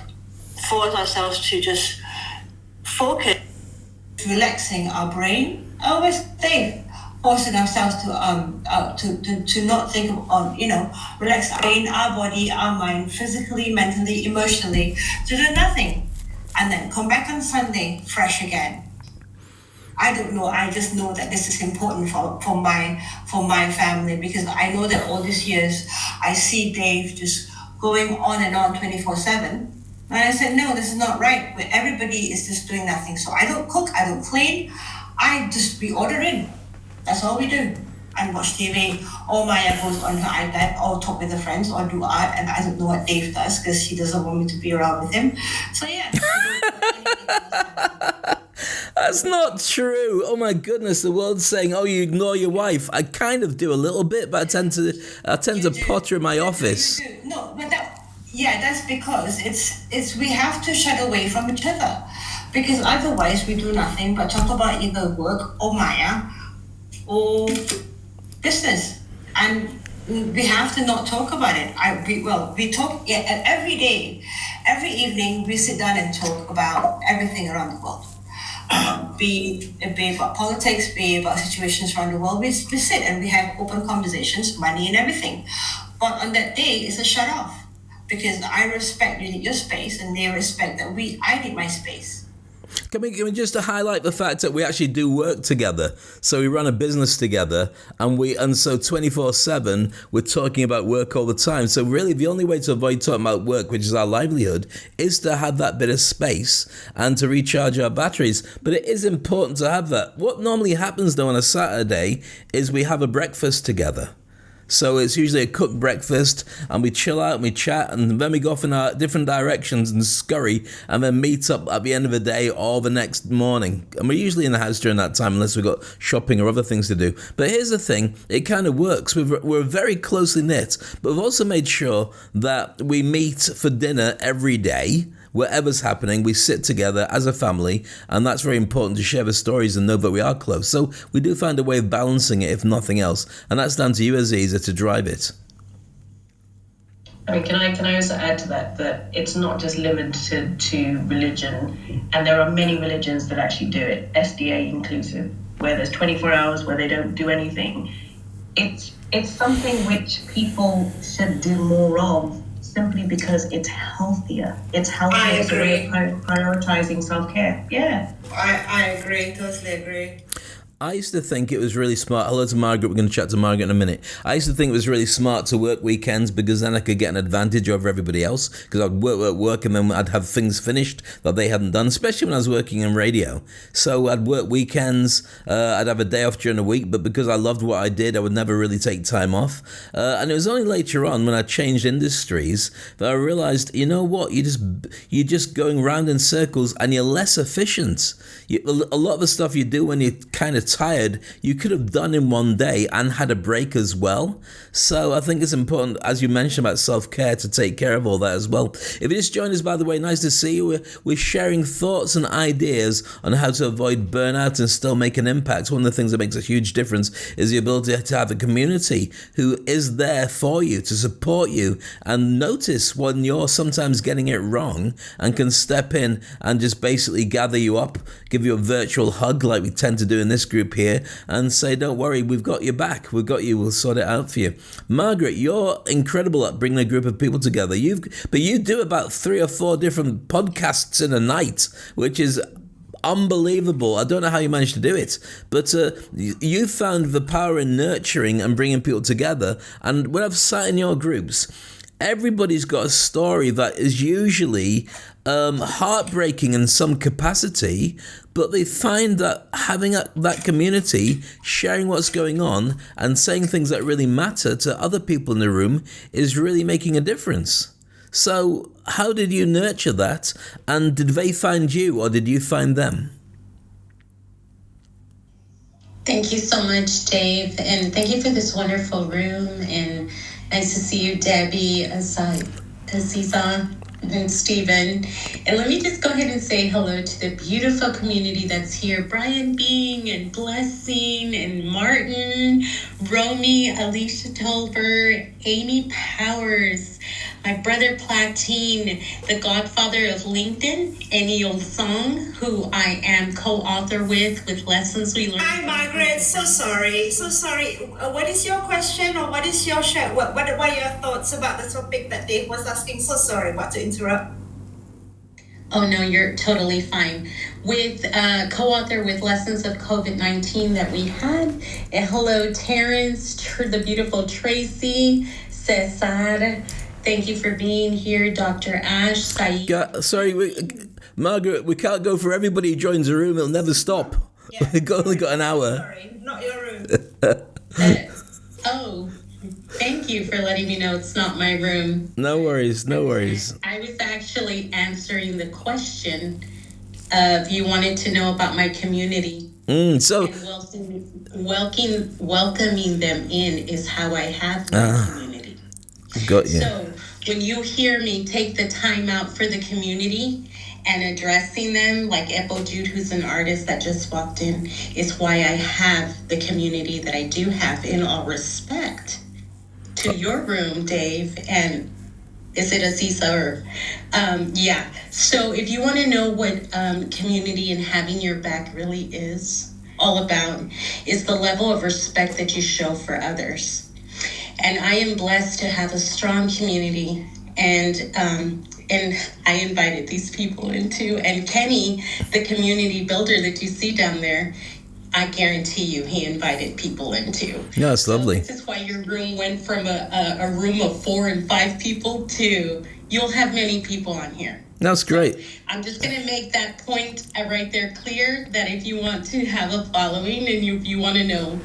force ourselves to just focus, relaxing our brain. I always say forcing ourselves to not think on, relax our brain, our body, our mind, physically, mentally, emotionally, to do nothing, and then come back on Sunday fresh again. I don't know. I just know that this is important for my family, because I know that all these years I see Dave just going on and on 24/7, and I said, no, this is not right. But everybody is just doing nothing. So I don't cook, I don't clean, we order in. That's all we do. And watch TV. Or Maya goes on her iPad, or talk with her friends, or do art. And I don't know what Dave does, because he doesn't want me to be around with him. So yeah. That's not true. Oh my goodness, the world's saying, "Oh, you ignore your wife." I kind of do a little bit, but I tend to potter in my office. You do. No, but that's because it's we have to shut away from each other, because otherwise we do nothing but talk about either work or Maya or business, and we have to not talk about it. We talk every day, every evening. We sit down and talk about everything around the world. be it about politics, be about situations around the world. We sit and we have open conversations, money and everything. But on that day, it's a shut off because I respect you need your space, and they respect that I need my space. Can we just to highlight the fact that we actually do work together? So we run a business together, and so 24/7 we're talking about work all the time. So really, the only way to avoid talking about work, which is our livelihood, is to have that bit of space and to recharge our batteries. But it is important to have that. What normally happens though on a Saturday is we have a breakfast together. So it's usually a cooked breakfast, and we chill out and we chat, and then we go off in our different directions and scurry, and then meet up at the end of the day or the next morning. And we're usually in the house during that time unless we've got shopping or other things to do. But here's the thing, it kind of works. We're very closely knit, but we've also made sure that we meet for dinner every day. Whatever's happening, we sit together as a family, and that's very important to share the stories and know that we are close. So we do find a way of balancing it, if nothing else, and that's down to you, Aziza, to drive it. I mean, can I also add to that it's not just limited to religion, and there are many religions that actually do it, SDA inclusive, where there's 24 hours where they don't do anything. It's something which people should do more of, simply because it's healthier. It's healthier. I agree. Prioritizing self-care. Yeah. I agree. Totally agree. I used to think it was really smart. Hello to Margaret. We're going to chat to Margaret in a minute. I used to think it was really smart to work weekends because then I could get an advantage over everybody else, because I'd work, and then I'd have things finished that they hadn't done, especially when I was working in radio. So I'd work weekends. I'd have a day off during the week, but because I loved what I did, I would never really take time off. And it was only later on when I changed industries that I realized, you know what, you're just going round in circles and you're less efficient. A lot of the stuff you do when you're kind of tired, you could have done in one day and had a break as well. So I think it's important, as you mentioned, about self-care, to take care of all that as well. If you just joined us, by the way, nice to see you. We're sharing thoughts and ideas on how to avoid burnout and still make an impact. One of the things that makes a huge difference is the ability to have a community who is there for you, to support you, and notice when you're sometimes getting it wrong and can step in and just basically gather you up, give you a virtual hug like we tend to do in this group here, and say, don't worry, we've got your back, we've got you, we'll sort it out for you. Margaret, you're incredible at bringing a group of people together. But you do about 3 or 4 different podcasts in a night, which is unbelievable. I don't know how you managed to do it, but you found the power in nurturing and bringing people together. And when I've sat in your groups, everybody's got a story that is usually heartbreaking in some capacity, but they find that having that community, sharing what's going on and saying things that really matter to other people in the room is really making a difference. So how did you nurture that? And did they find you, or did you find them? Thank you so much, Dave. And thank you for this wonderful room. And nice to see you, Debbie, Aziza, and Stephen. And let me just go ahead and say hello to the beautiful community that's here. Brian Being and Blessing and Martin, Romy, Alicia Tolber, Amy Powers, my brother Platine, the godfather of LinkedIn, Eniol Song, who I am co-author with Lessons We Learned. Hi, Margaret. So sorry. What is your question, or what is your share? What are your thoughts about the topic that Dave was asking? So sorry about to interrupt. Oh, no, you're totally fine. With co-author with Lessons of COVID-19 that we had. And hello, Terrence, the beautiful Tracy, Cesar. Thank you for being here, Dr. Ash, Saeed. Margaret, we can't go for everybody who joins the room. It'll never stop. Yeah. We've only got an hour. Sorry, not your room. Thank you for letting me know it's not my room. No worries. I was actually answering the question of you wanted to know about my community. So And welcoming them in is how I have my community. Got you. So when you hear me take the time out for the community and addressing them, like Epo Jude, who's an artist that just walked in, is why I have the community that I do have, in all respect to your room, Dave, and Is it Asisa or yeah. So if you want to know what community and having your back really is all about, is the level of respect that you show for others. And I am blessed to have a strong community, and I invited these people into, and Kenny, the community builder that you see down there, I guarantee you he invited people into. Yeah, that's lovely. This is why your room went from a room of 4 and 5 people to you'll have many people on here. That's great. So I'm just going to make that point right there clear, that if you want to have a following and if you want to know,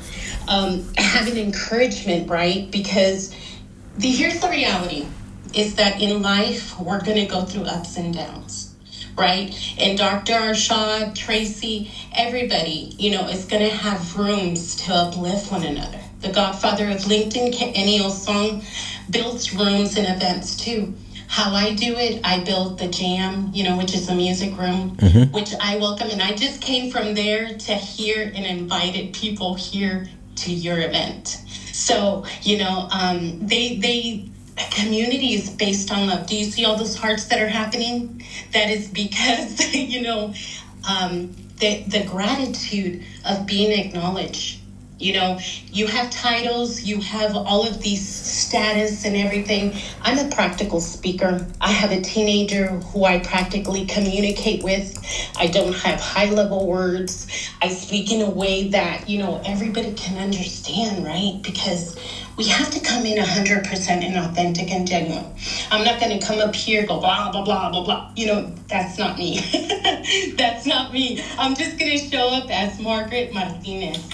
have an encouragement, right? Because here's the reality, is that in life, we're going to go through ups and downs. Right? And Dr. Arshad, Tracy, everybody, is going to have rooms to uplift one another. The godfather of LinkedIn, Eniel Song, builds rooms and events too. How I do it, I build the Jam, which is a music room, which I welcome. And I just came from there to here and invited people here to your event. So, a community is based on love. Do you see all those hearts that are happening? That is because, the gratitude of being acknowledged. You have titles, you have all of these status and everything. I'm a practical speaker. I have a teenager who I practically communicate with. I don't have high-level words. I speak in a way that, everybody can understand, right? Because we have to come in 100% and authentic and genuine. I'm not going to come up here, go blah, blah, blah, blah, blah. That's not me. That's not me. I'm just going to show up as Margaret Martinez.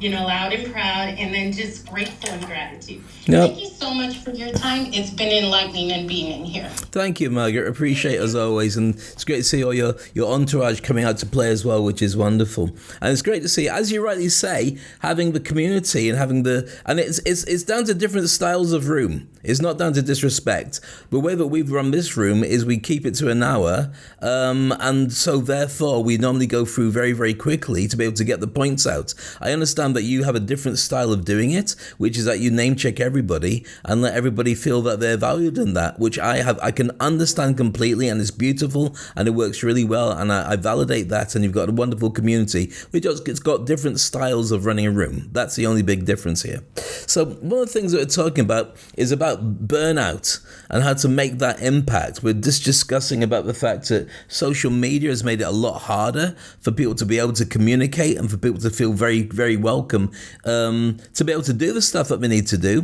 Loud and proud, and then just grateful and gratitude. Yep. Thank you so much for your time. It's been enlightening and being in here. Thank you, Margaret. Appreciate it as always, and it's great to see all your entourage coming out to play as well, which is wonderful. And it's great to see, as you rightly say, having the community and having it's down to different styles of room. It's not down to disrespect. The way that we've run this room is we keep it to an hour, and so therefore we normally go through very, very quickly to be able to get the points out. I understand that you have a different style of doing it, which is that you name check everybody and let everybody feel that they're valued in that, which I can understand completely, and it's beautiful and it works really well, and I validate that. And you've got a wonderful community which it's got different styles of running a room. That's the only big difference here. So one of the things that we're talking about is about burnout and how to make that impact. We're just discussing about the fact that social media has made it a lot harder for people to be able to communicate and for people to feel very, very welcome, to be able to do the stuff that we need to do.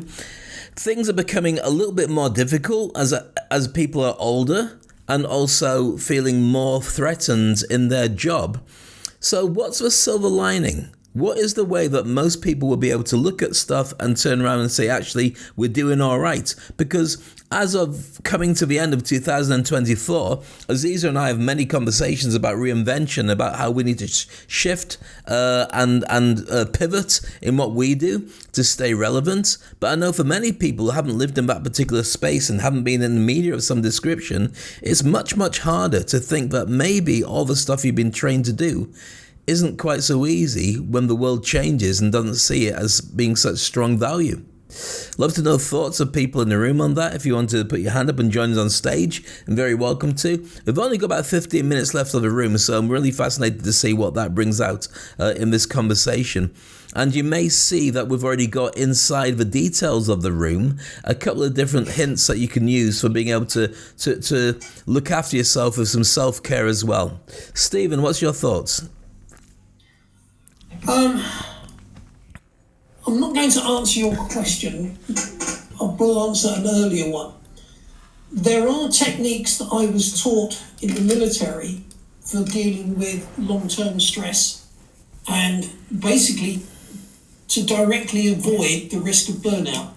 Things are becoming a little bit more difficult as people are older and also feeling more threatened in their job. So what's the silver lining? What is the way that most people will be able to look at stuff and turn around and say, actually, we're doing all right? Because as of coming to the end of 2024, Aziza and I have many conversations about reinvention, about how we need to shift and pivot in what we do to stay relevant. But I know for many people who haven't lived in that particular space and haven't been in the media of some description, it's much, much harder to think that maybe all the stuff you've been trained to do isn't quite so easy when the world changes and doesn't see it as being such strong value. Love to know thoughts of people in the room on that. If you want to put your hand up and join us on stage, I'm very welcome to. We've only got about 15 minutes left of the room, so I'm really fascinated to see what that brings out in this conversation. And you may see that we've already got inside the details of the room a couple of different hints that you can use for being able to look after yourself with some self-care as well. Stephen, what's your thoughts? I'm not going to answer your question. I will answer an earlier one. There are techniques that I was taught in the military for dealing with long-term stress and basically to directly avoid the risk of burnout.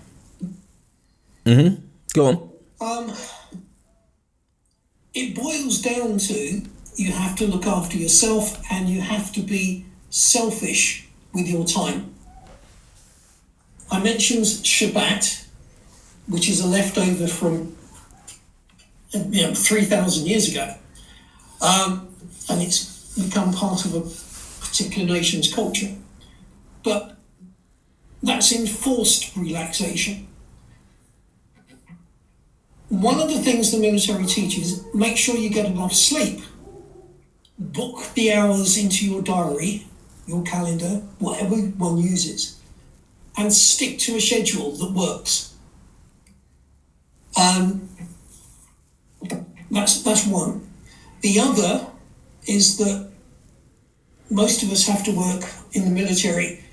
Mm-hmm. Go on. It boils down to you have to look after yourself and you have to be selfish with your time. I mentioned Shabbat, which is a leftover from 3,000 years ago, and it's become part of a particular nation's culture. But that's enforced relaxation. One of the things the military teaches, make sure you get enough sleep. Book the hours into your diary, your calendar, whatever one uses, and stick to a schedule that works. That's one. The other is that most of us have to work in the military.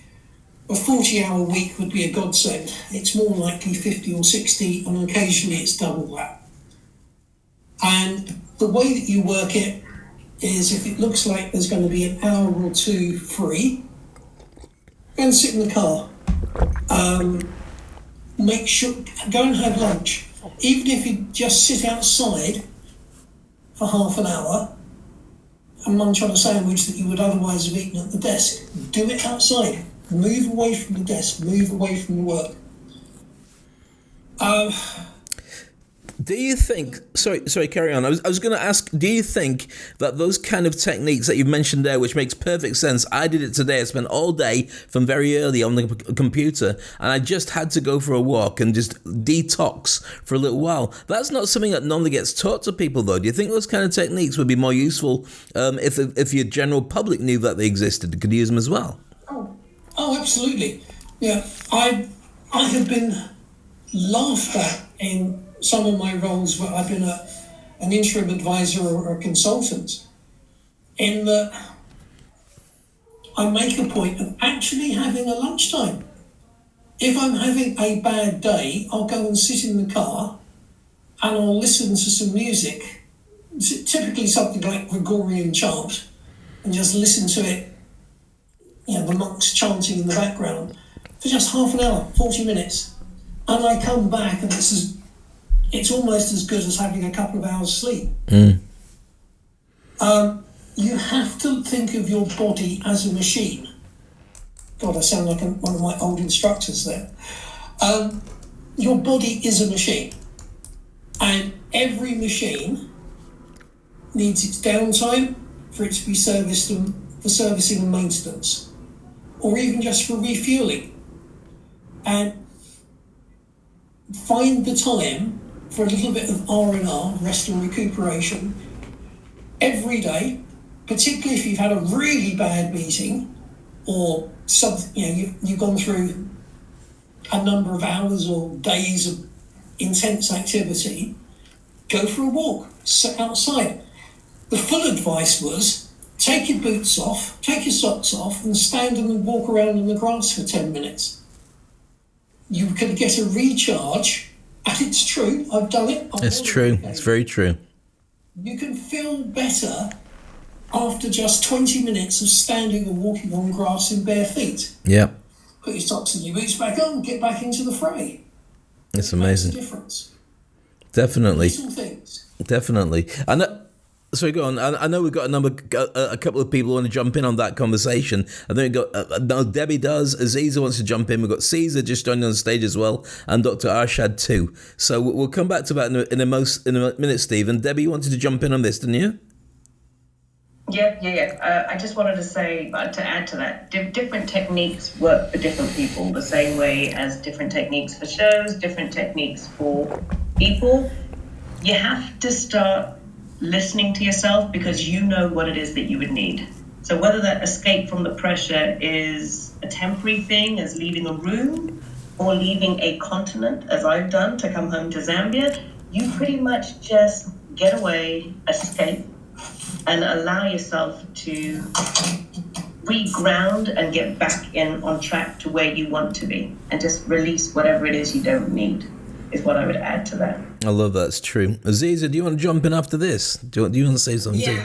A 40-hour week would be a godsend. It's more likely 50 or 60, and occasionally it's double that. And the way that you work it is, if it looks like there's going to be an hour or two free, go and sit in the car. Make sure, go and have lunch. Even if you just sit outside for half an hour and munch on a sandwich that you would otherwise have eaten at the desk, do it outside. Move away from the desk, move away from the work. Do you think, sorry, carry on. I was going to ask, do you think that those kind of techniques that you've mentioned there, which makes perfect sense, I did it today, I spent all day from very early on the computer, and I just had to go for a walk and just detox for a little while. That's not something that normally gets taught to people, though. Do you think those kind of techniques would be more useful if your general public knew that they existed, could use them as well? Oh, absolutely. Yeah, I have been laughed at in some of my roles where I've been an interim advisor or a consultant, in that I make a point of actually having a lunchtime. If I'm having a bad day, I'll go and sit in the car and I'll listen to some music, typically something like Gregorian chant, and just listen to it, the monks chanting in the background, for just half an hour, 40 minutes. And I come back and it's almost as good as having a couple of hours sleep. You have to think of your body as a machine. God, I sound like one of my old instructors there. Your body is a machine, and every machine needs its downtime for it to be serviced and for servicing and maintenance, or even just for refueling. And find the time for a little bit of R&R, rest and recuperation, every day, particularly if you've had a really bad meeting or something, you've gone through a number of hours or days of intense activity. Go for a walk, sit outside. The full advice was take your boots off, take your socks off, and stand and walk around in the grass for 10 minutes. You can get a recharge, and it's true, I've done it. It's true, it's very true. You can feel better after just 20 minutes of standing or walking on grass in bare feet. Yeah. Put your socks and your boots back on, get back into the fray. It's amazing. Makes a difference. Definitely. Little things. Definitely. Sorry, go on. I know we've got a couple of people who want to jump in on that conversation. I think we've got Debbie does. Aziza wants to jump in. We've got Caesar just joining on stage as well, and Dr. Arshad too. So we'll come back to that in a minute, Steve. And Debbie, you wanted to jump in on this, didn't you? Yeah. I just wanted to say, to add to that, different techniques work for different people, the same way as different techniques for shows, different techniques for people. You have to start listening to yourself because you know what it is that you would need. So whether that escape from the pressure is a temporary thing, as leaving a room, or leaving a continent, as I've done, to come home to Zambia, you pretty much just get away, escape, and allow yourself to reground and get back on track to where you want to be, and just release whatever it is you don't need, is what I would add to that. I love that. It's true. Aziza, do you want to jump in after this? Do you want to say something too?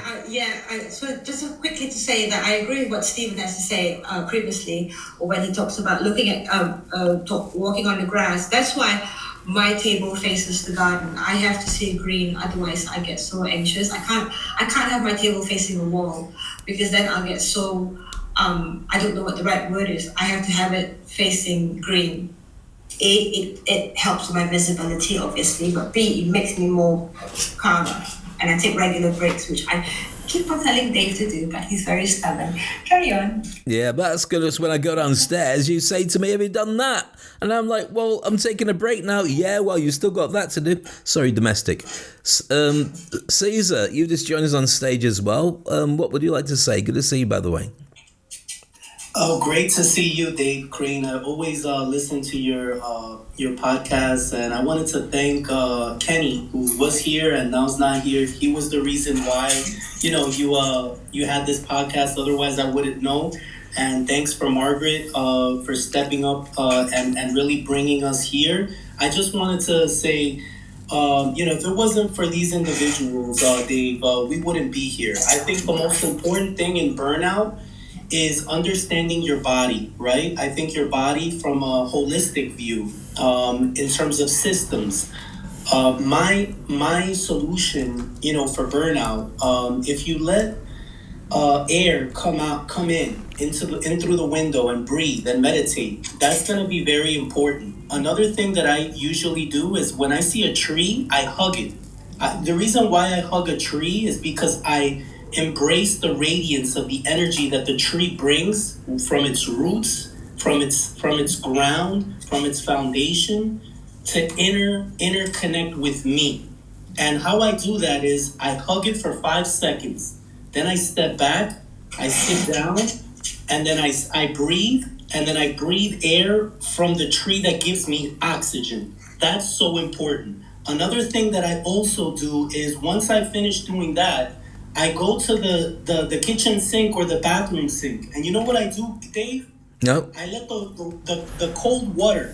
So just quickly to say that I agree with what Stephen has to say previously, or when he talks about looking at walking on the grass. That's why my table faces the garden. I have to see green, otherwise I get so anxious. I can't have my table facing a wall, because then I'll get so I don't know what the right word is. I have to have it facing green. It helps my visibility, obviously, but B, it makes me more calmer. And I take regular breaks, which I keep on telling Dave to do, but he's very stubborn. Carry on. Yeah, but that's good. When I go downstairs, you say to me, have you done that? And I'm like, well, I'm taking a break now. Yeah, well, you still got that to do. Sorry, domestic. Caesar, you just joined us on stage as well. What would you like to say? Good to see you, by the way. Oh, great to see you, Dave Crane. I always listen to your podcast, and I wanted to thank Kenny, who was here and now's not here. He was the reason why, you had this podcast. Otherwise, I wouldn't know. And thanks for Margaret for stepping up and really bringing us here. I just wanted to say, if it wasn't for these individuals, Dave, we wouldn't be here. I think the most important thing in burnout is understanding your body, right? I think your body from a holistic view, in terms of systems. My solution, for burnout, if you let air come in through the window and breathe and meditate, that's going to be very important. Another thing that I usually do is when I see a tree, I hug it. The reason why I hug a tree is because I embrace the radiance of the energy that the tree brings from its roots, from its ground, from its foundation, to interconnect with me. And how I do that is I hug it for 5 seconds. Then I step back, I sit down, and then I breathe, and then I breathe air from the tree that gives me oxygen. That's so important. Another thing that I also do is once I finish doing that, I go to the kitchen sink or the bathroom sink. And you know what I do, Dave? No. I let the cold water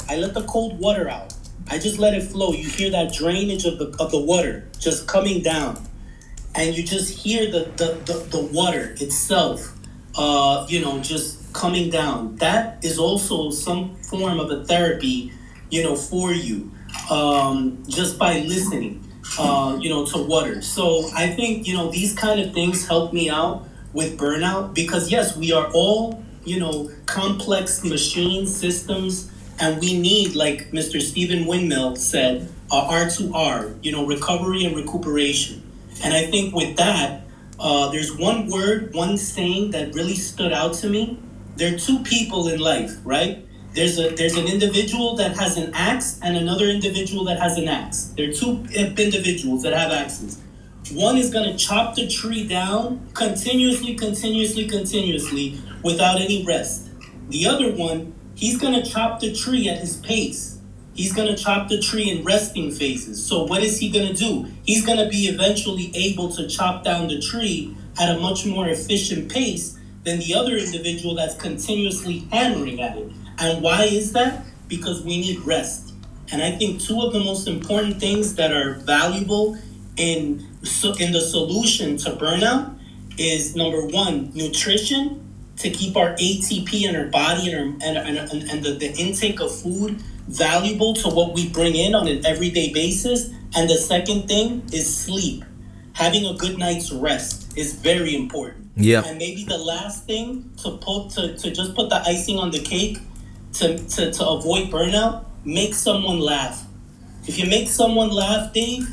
out. I just let it flow. You hear that drainage of the water just coming down. And you just hear the water itself, just coming down. That is also some form of a therapy, for you, just by listening. To water. So I think, these kind of things help me out with burnout because yes, we are all, complex machines, systems, and we need, like Mr. Stephen Windmill said, R2R, recovery and recuperation. And I think with that, there's one saying that really stood out to me. There are two people in life, right? There's an individual that has an axe and another individual that has an axe. There are two individuals that have axes. One is going to chop the tree down continuously without any rest. The other one, he's going to chop the tree at his pace. He's going to chop the tree in resting phases. So what is he going to do? He's going to be eventually able to chop down the tree at a much more efficient pace than the other individual that's continuously hammering at it. And why is that? Because we need rest. And I think two of the most important things that are valuable in the solution to burnout is number one, nutrition, to keep our ATP in our body and the intake of food valuable to what we bring in on an everyday basis. And the second thing is sleep. Having a good night's rest is very important. Yeah. And maybe the last thing to just put the icing on the cake to avoid burnout, make someone laugh. If you make someone laugh, Dave,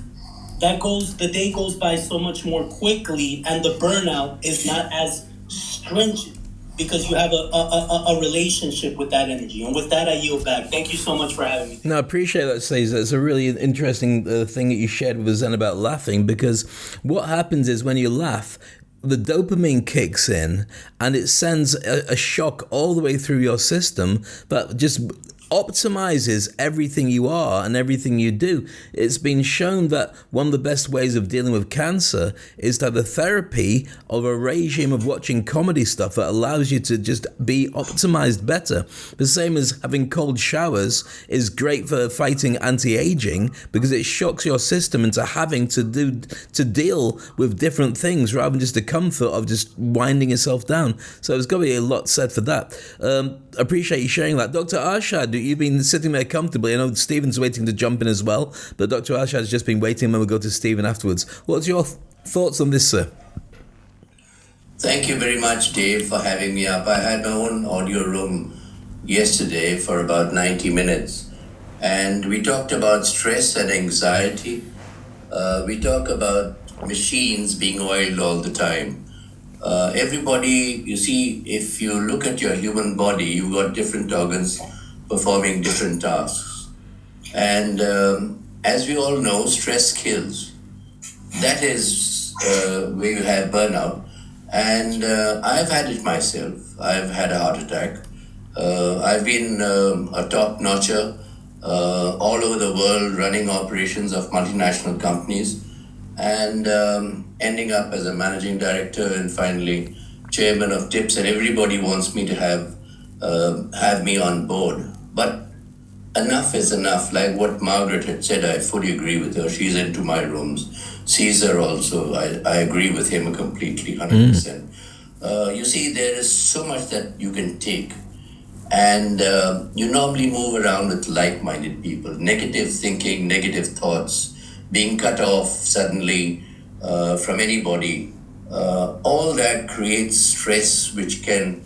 the day goes by so much more quickly, and the burnout is not as stringent because you have a relationship with that energy. And with that, I yield back. Thank you so much for having me. No, I appreciate that, Cesar. It's a really interesting thing that you shared with us then about laughing, because what happens is when you laugh, the dopamine kicks in and it sends a shock all the way through your system that just optimizes everything you are and everything you do. It's been shown that one of the best ways of dealing with cancer is to have a therapy of a regime of watching comedy stuff that allows you to just be optimized better. The same as having cold showers is great for fighting anti-aging because it shocks your system into having to deal with different things rather than just the comfort of just winding yourself down. So there's got to be a lot said for that. I appreciate you sharing that. Dr. Arshad, you've been sitting there comfortably. I know Stephen's waiting to jump in as well, but Dr. Arshad has just been waiting, and we'll go to Stephen afterwards. What's your thoughts on this, sir? Thank you very much, Dave, for having me up. I had my own audio room yesterday for about 90 minutes, and we talked about stress and anxiety. We talk about machines being oiled all the time. Everybody, you see, if you look at your human body, you've got different organs performing different tasks. And as we all know, stress kills. That is where you have burnout. And I've had it myself. I've had a heart attack. I've been a top notcher all over the world running operations of multinational companies and ending up as a managing director and finally chairman of TIPS, and everybody wants me to have me on board. But enough is enough. Like what Margaret had said, I fully agree with her. She's into my rooms. Caesar also, I agree with him completely, 100%. You see, there is so much that you can take. And you normally move around with like-minded people. Negative thinking, negative thoughts, being cut off suddenly from anybody. All that creates stress which can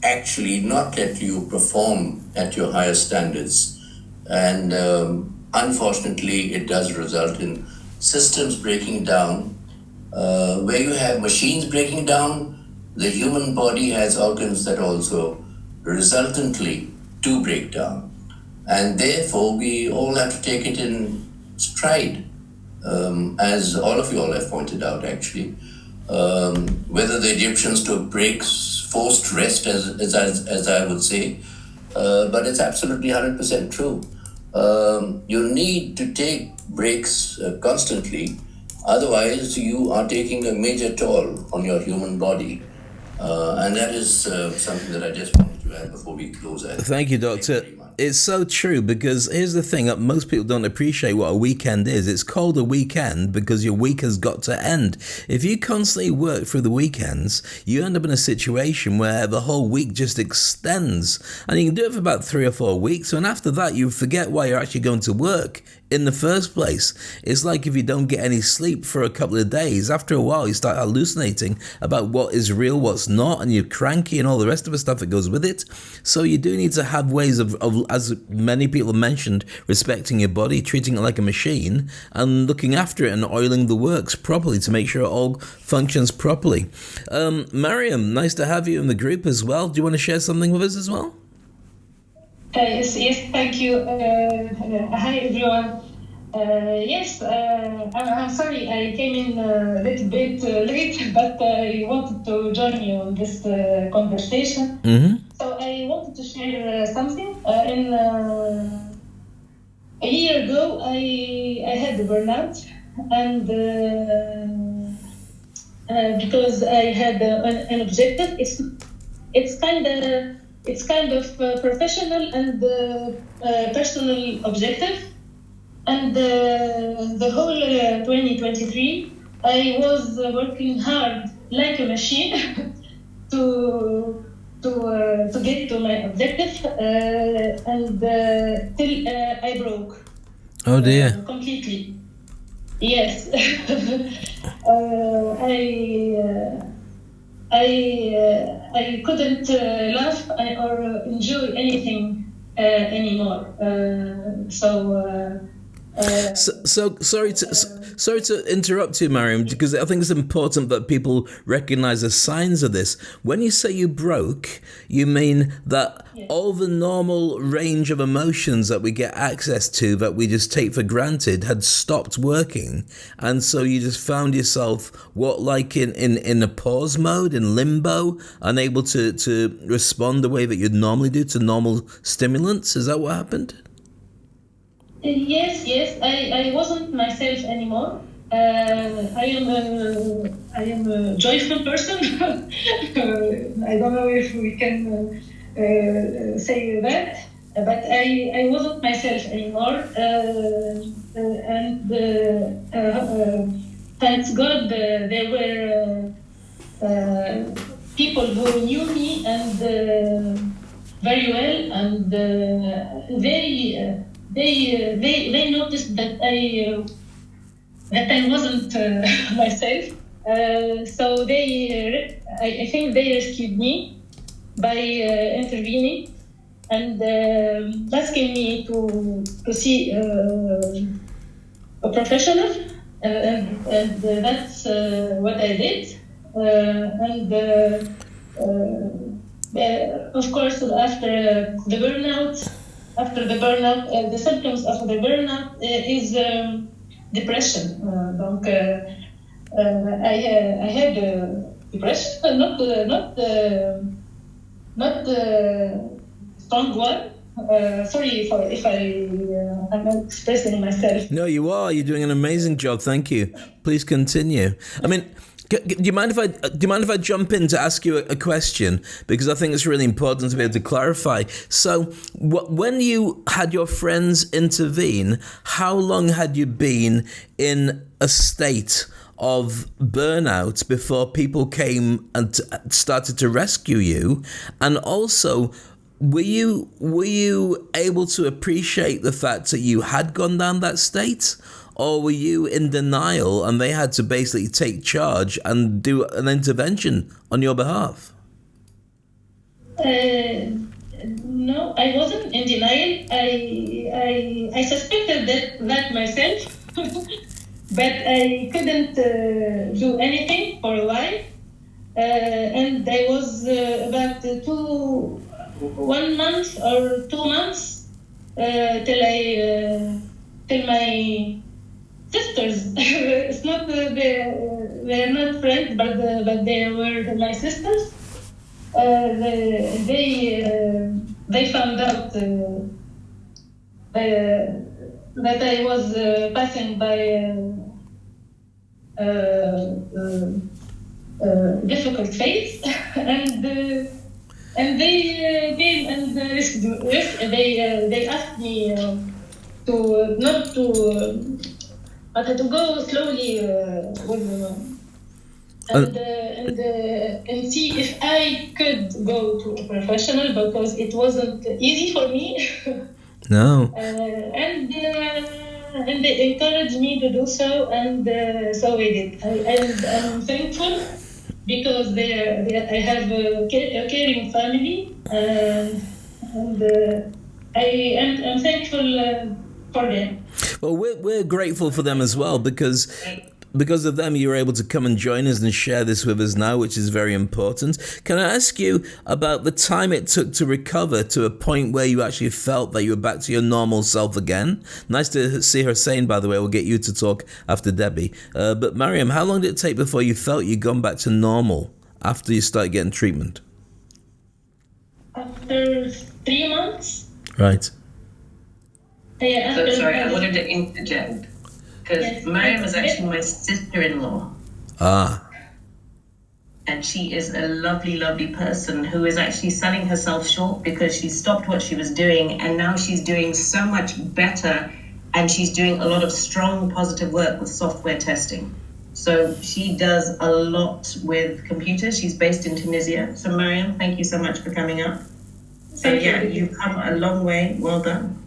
actually not let you perform at your higher standards. And unfortunately, it does result in systems breaking down. Where you have machines breaking down, the human body has organs that also resultantly do break down. And therefore, we all have to take it in stride, as all of you all have pointed out, actually. Whether the Egyptians took breaks, forced rest, as I would say, but it's absolutely 100% true. You need to take breaks constantly, otherwise you are taking a major toll on your human body. And that is something that I just wanted to add before we close out. Thank you, Doctor. It's so true, because here's the thing that most people don't appreciate what a weekend is. It's called a weekend because your week has got to end. If you constantly work through the weekends, you end up in a situation where the whole week just extends. And you can do it for about 3 or 4 weeks, and after that you forget why you're actually going to work in the first place. It's like if you don't get any sleep for a couple of days, after a while you start hallucinating about what is real, what's not, and you're cranky and all the rest of the stuff that goes with it. So you do need to have ways of as many people have mentioned, respecting your body, treating it like a machine, and looking after it and oiling the works properly to make sure it all functions properly. Mariam, nice to have you in the group as well. Do you want to share something with us as well? Yes, thank you. Hi, everyone. Yes, I'm sorry I came in a little bit late, but I wanted to join you on this conversation. Mm-hmm. So I wanted to share something. A year ago, I had a burnout, and because I had an objective, it's kind of professional and personal objective. And the whole 2023, I was working hard like a machine to get to my objective, and till I broke. Oh dear. Completely. Yes. I couldn't laugh or enjoy anything anymore. So sorry to interrupt you, Mariam, because I think it's important that people recognize the signs of this. When you say you broke, you mean that all the normal range of emotions that we get access to, that we just take for granted, had stopped working, and so you just found yourself in a pause mode, in limbo, unable to respond the way that you'd normally do to normal stimulants. Is that what happened? Yes, I wasn't myself anymore. I am a joyful person. I don't know if we can say that, but I wasn't myself anymore. And thanks God, there were people who knew me and very well, and they noticed that I wasn't myself. So I think they rescued me by intervening and asking me to see a professional. and that's what I did. Of course, after the burnout, the symptoms of the burnout is depression. I had depression, not strong one. Sorry if I'm not expressing myself. No, you are. You're doing an amazing job. Thank you. Please continue. I mean, do you mind if I jump in to ask you a question, because I think it's really important to be able to clarify. So, when you had your friends intervene, how long had you been in a state of burnout before people came and started to rescue you? And also, were you able to appreciate the fact that you had gone down that state? Or were you in denial and they had to basically take charge and do an intervention on your behalf? No, I wasn't in denial. I suspected that myself, but I couldn't do anything for a while. And I was about 1 month or 2 months till my sisters. It's not they're not friends, but they were my sisters. They found out that I was passing by difficult phase, and they came and rescued. They asked me to go slowly with them, and see if I could go to a professional, because it wasn't easy for me. No. And they encouraged me to do so, and so I did. I'm thankful, because I have a caring family, and I'm thankful for them. Well, we're grateful for them as well, because of them you're able to come and join us and share this with us now, which is very important. Can I ask you about the time it took to recover to a point where you actually felt that you were back to your normal self again? Nice to see Hussein, by the way. We'll get you to talk after Debbie. But Mariam, how long did it take before you felt you'd gone back to normal after you started getting treatment? After 3 months. Right. Yeah, So sorry, I wanted to interject, because Mariam is actually my sister-in-law. Ah. And she is a lovely, lovely person who is actually selling herself short, because she stopped what she was doing and now she's doing so much better, and she's doing a lot of strong, positive work with software testing. So she does a lot with computers. She's based in Tunisia. So Mariam, thank you so much for coming up. So yeah, you've come a long way. Well done.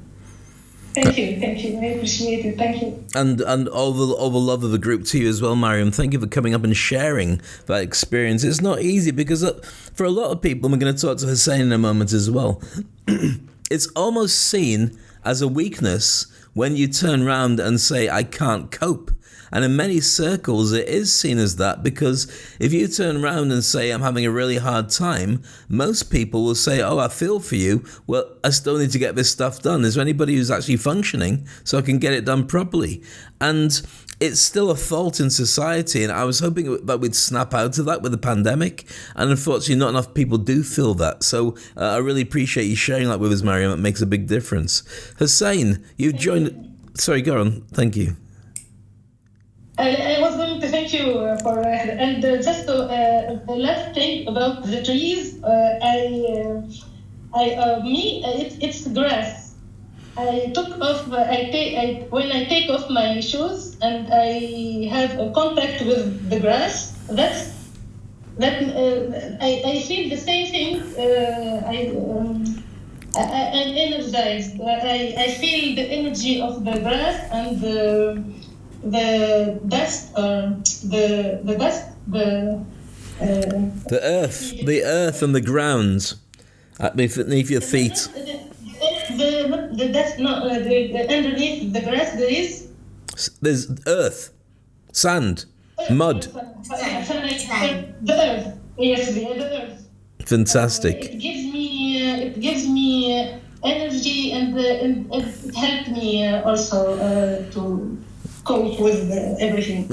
Thank you. I appreciate it. Thank you. And all the love of the group to you as well, Mariam. Thank you for coming up and sharing that experience. It's not easy, because for a lot of people, and we're going to talk to Hussein in a moment as well, it's almost seen as a weakness when you turn around and say, I can't cope. And in many circles, it is seen as that, because if you turn around and say, I'm having a really hard time, most people will say, oh, I feel for you. Well, I still need to get this stuff done. Is there anybody who's actually functioning so I can get it done properly? And it's still a fault in society. And I was hoping that we'd snap out of that with the pandemic. And unfortunately, not enough people do feel that. So I really appreciate you sharing that with us, Mariam. It makes a big difference. Hussein, you joined... Sorry, go on. Thank you. I was going to thank you for and just the last thing about the trees. It's grass. I took off. When I take off my shoes and I have a contact with the grass. I feel the same thing. I'm energized. I feel the energy of the grass and the dust, the earth and the ground beneath your feet. The dust, no, underneath the grass there's earth. Sand. Mud. The earth. Yes, the earth. Fantastic. It gives me energy, and it helped me also to cope with everything.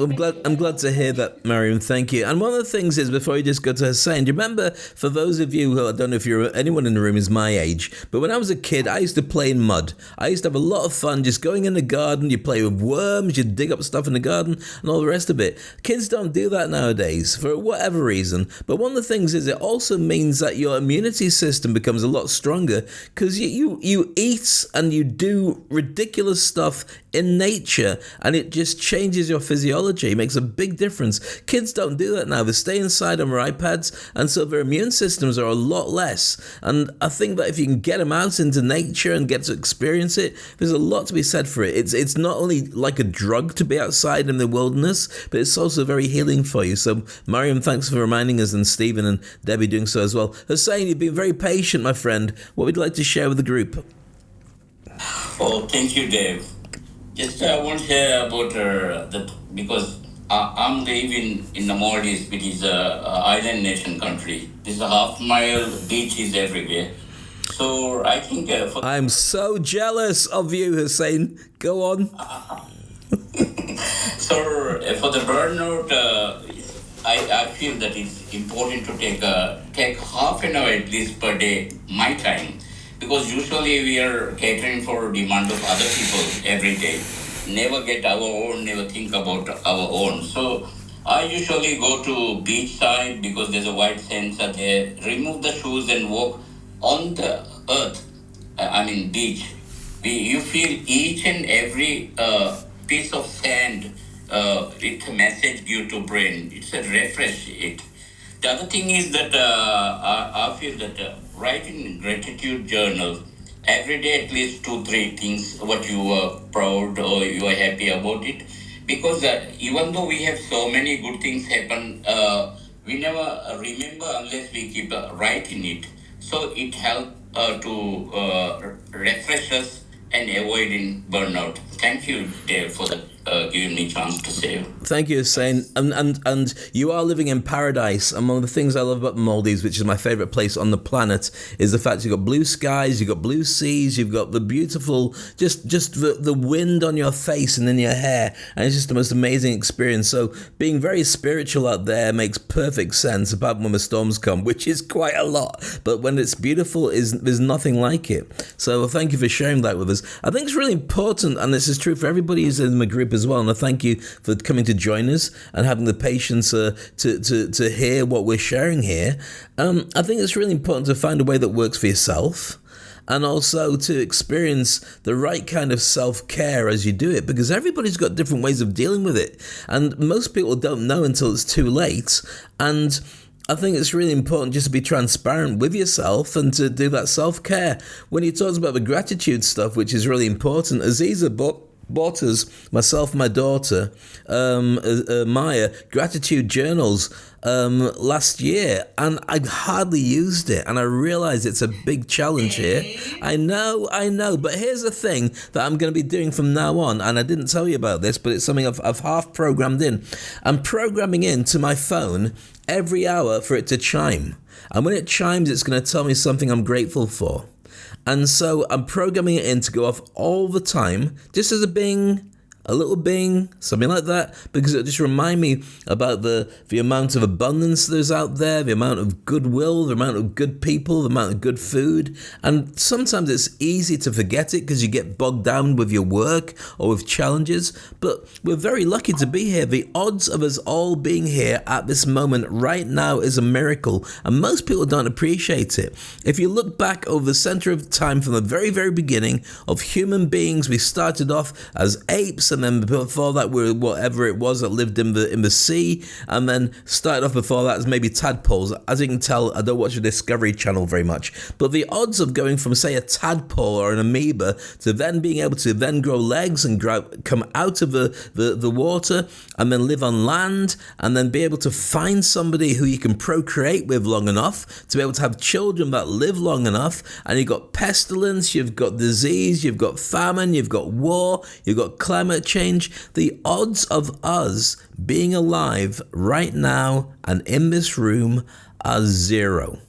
I'm glad to hear that, Mariam. Thank you. And one of the things is, before you just go to Hussein, do you remember, for those of you who, I don't know if anyone in the room is my age, but when I was a kid, I used to play in mud. I used to have a lot of fun just going in the garden. You play with worms, you dig up stuff in the garden, and all the rest of it. Kids don't do that nowadays for whatever reason. But one of the things is, it also means that your immunity system becomes a lot stronger, because you eat and you do ridiculous stuff in nature, and it just changes your physiology. It makes a big difference. Kids don't do that now. They stay inside on their iPads, and so their immune systems are a lot less. And I think that if you can get them out into nature and get to experience it, there's a lot to be said for it. It's not only like a drug to be outside in the wilderness, but it's also very healing for you. So, Mariam, thanks for reminding us, and Stephen and Debbie doing so as well. Hussein, you've been very patient, my friend. What would you like to share with the group? Oh, thank you, Dave. Just I want to hear about that, because I'm living in the Maldives, which is a island nation country. There's a half-mile beaches everywhere. So I think I'm so jealous of you, Hussein. Go on. So for the burnout, I feel that it's important to take half an hour at least per day, my time. Because usually we are catering for demand of other people every day. Never get our own, never think about our own. So I usually go to beach side because there's a wide sensor there. Remove the shoes and walk on the earth. Beach. You feel each and every piece of sand. It's a message due to brain. It's a refresh it. The other thing is that I feel that writing gratitude journal every day, at least 2-3 things what you are proud or you are happy about it, because even though we have so many good things happen, we never remember unless we keep writing it. So it helps to refresh us and avoiding burnout. Thank you, Dave, for giving me a chance to say. Thank you, Hussein. And you are living in paradise. And one of the things I love about Maldives, which is my favourite place on the planet, is the fact you've got blue skies, you've got blue seas, you've got the beautiful, just the wind on your face and in your hair. And it's just the most amazing experience. So being very spiritual out there makes perfect sense, apart from when the storms come, which is quite a lot. But when it's beautiful, there's nothing like it. So thank you for sharing that with us. I think it's really important, and this is true for everybody who's in the group as well, and I thank you for coming to join us and having the patience to hear what we're sharing here. I think it's really important to find a way that works for yourself, and also to experience the right kind of self-care as you do it, because everybody's got different ways of dealing with it, and most people don't know until it's too late. And I think it's really important just to be transparent with yourself and to do that self-care. When you talk about the gratitude stuff, which is really important, Aziza bought us, myself and my daughter, Maya, gratitude journals last year, and I hardly used it, and I realized it's a big challenge here. I know, but here's the thing that I'm going to be doing from now on, and I didn't tell you about this, but it's something I've half programmed in. I'm programming into my phone every hour for it to chime, and when it chimes, it's going to tell me something I'm grateful for. And so I'm programming it in to go off all the time, just as a bing, a little bing, something like that, because it'll just remind me about the amount of abundance there's out there, the amount of goodwill, the amount of good people, the amount of good food. And sometimes it's easy to forget it because you get bogged down with your work or with challenges, but we're very lucky to be here. The odds of us all being here at this moment right now is a miracle, and most people don't appreciate it. If you look back over the center of time from the very, very beginning of human beings, we started off as apes, and then before that we were whatever it was that lived in the sea, and then started off before that as maybe tadpoles. As you can tell, I don't watch the Discovery Channel very much, but the odds of going from, say, a tadpole or an amoeba to then being able to then grow legs and come out of the water and then live on land and then be able to find somebody who you can procreate with long enough to be able to have children that live long enough, and you've got pestilence, you've got disease, you've got famine, you've got war, you've got climate change, the odds of us being alive right now and in this room are zero.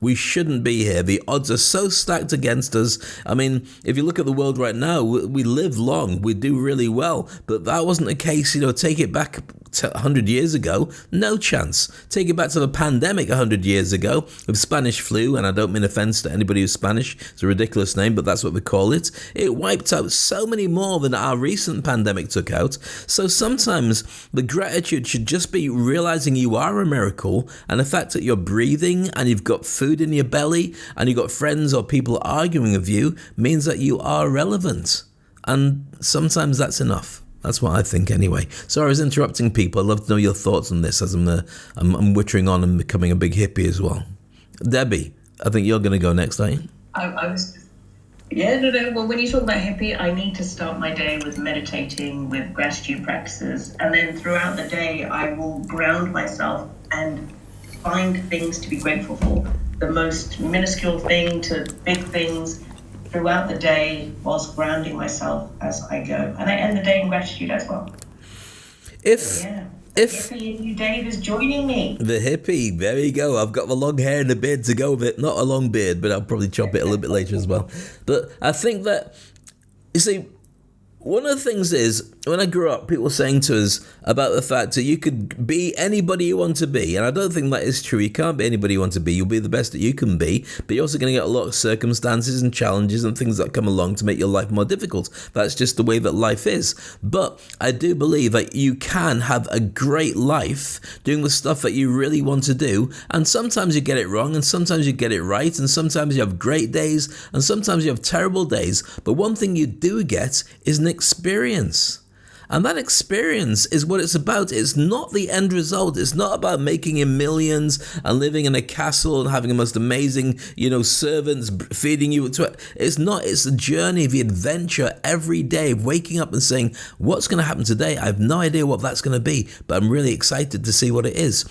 We shouldn't be here. The odds are so stacked against us. I mean, if you look at the world right now, we live long, we do really well, but that wasn't the case. Take it back to 100 years ago, no chance. Take it back to the pandemic 100 years ago with Spanish flu, and I don't mean offense to anybody who's Spanish. It's a ridiculous name, but that's what we call it. It wiped out so many more than our recent pandemic took out. So sometimes the gratitude should just be realizing you are a miracle, and the fact that you're breathing and you've got food in your belly and you've got friends or people arguing with you means that you are relevant. And sometimes that's enough. That's what I think anyway. Sorry I was interrupting people. I'd love to know your thoughts on this as I'm wittering on and becoming a big hippie as well. Debbie, I think you're going to go next, aren't you? Well, when you talk about hippie, I need to start my day with meditating, with gratitude practices. And then throughout the day, I will ground myself and find things to be grateful for. The most minuscule thing to big things throughout the day, whilst grounding myself as I go. And I end the day in gratitude as well. If hippie in you, Dave, is joining me. The hippie, there you go. I've got the long hair and the beard to go with it. Not a long beard, but I'll probably chop it a little bit later as well. But I think that, you see, one of the things is, when I grew up, people were saying to us about the fact that you could be anybody you want to be. And I don't think that is true. You can't be anybody you want to be. You'll be the best that you can be. But you're also going to get a lot of circumstances and challenges and things that come along to make your life more difficult. That's just the way that life is. But I do believe that you can have a great life doing the stuff that you really want to do. And sometimes you get it wrong, and sometimes you get it right, and sometimes you have great days, and sometimes you have terrible days. But one thing you do get is an experience. And that experience is what it's about. It's not the end result. It's not about making in millions and living in a castle and having the most amazing, servants feeding you. It's not. It's the journey, the adventure every day, waking up and saying, what's going to happen today? I have no idea what that's going to be, but I'm really excited to see what it is.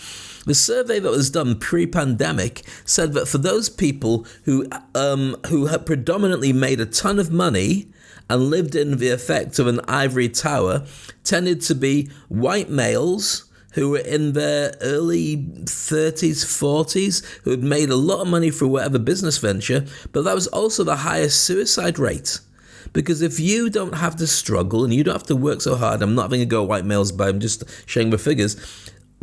The survey that was done pre-pandemic said that for those people who had predominantly made a ton of money and lived in the effect of an ivory tower, tended to be white males who were in their early 30s, 40s, who had made a lot of money through whatever business venture, but that was also the highest suicide rate. Because if you don't have to struggle and you don't have to work so hard, I'm not having a go at white males, but I'm just showing the figures,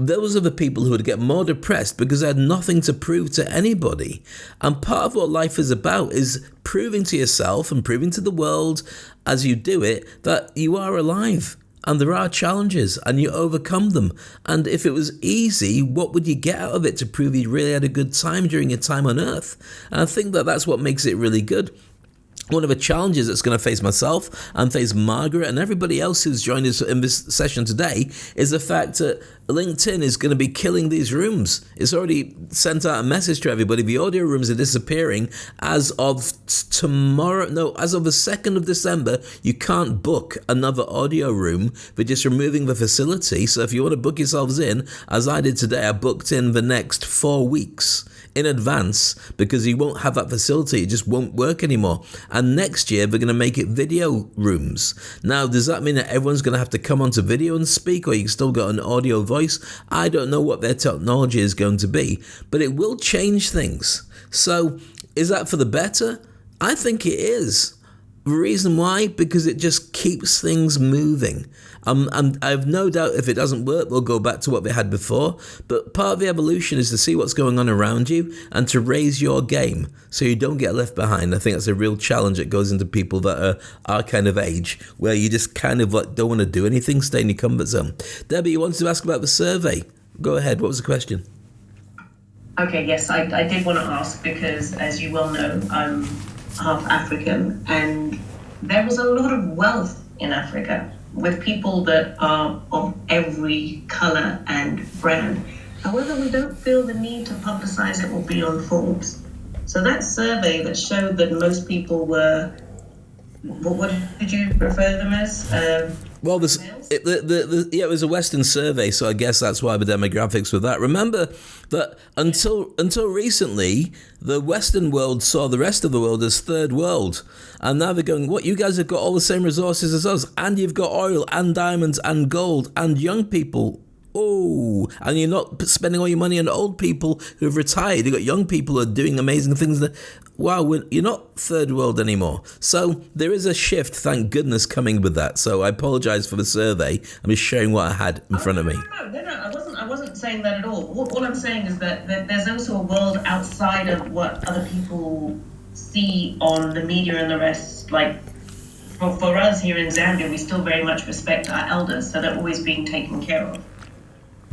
those are the people who would get more depressed because they had nothing to prove to anybody. And part of what life is about is proving to yourself and proving to the world as you do it that you are alive and there are challenges and you overcome them. And if it was easy, what would you get out of it to prove you really had a good time during your time on Earth? And I think that that's what makes it really good. One of the challenges that's going to face myself and face Margaret and everybody else who's joined us in this session today is the fact that LinkedIn is going to be killing these rooms. It's already sent out a message to everybody. The audio rooms are disappearing as of tomorrow. No, as of the 2nd of December, you can't book another audio room. They're just removing the facility. So if you want to book yourselves in, as I did today, I booked in the next 4 weeks in advance because you won't have that facility. It just won't work anymore. And next year, they're going to make it video rooms. Now, does that mean that everyone's going to have to come onto video and speak, or you can still got an audio voice? I don't know what their technology is going to be, but it will change things. So is that for the better? I think it is. The reason why? Because it just keeps things moving. And I have no doubt if it doesn't work, we'll go back to what they had before. But part of the evolution is to see what's going on around you and to raise your game so you don't get left behind. I think that's a real challenge that goes into people that are our kind of age, where you just kind of like don't want to do anything, stay in your comfort zone. Debbie, you wanted to ask about the survey. Go ahead. What was the question? Okay, yes, I did want to ask because, as you well know, I'm half African, and there was a lot of wealth in Africa with people that are of every colour and brand. However, we don't feel the need to publicise it or be on Forbes. So that survey that showed that most people were, what did you refer them as? Well, it was a Western survey, so I guess that's why the demographics were that. Remember that until recently, the Western world saw the rest of the world as third world, and now they're going, "What? You guys have got all the same resources as us, and you've got oil and diamonds and gold and young people." Oh, and you're not spending all your money on old people who've retired. You've got young people who are doing amazing things. Wow, you're not third world anymore. So there is a shift, thank goodness, coming with that. So I apologize for the survey. I'm just sharing what I had in front of me. No, I wasn't saying that at all. All I'm saying is that there's also a world outside of what other people see on the media and the rest. Like, for us here in Zambia, we still very much respect our elders, so they're always being taken care of.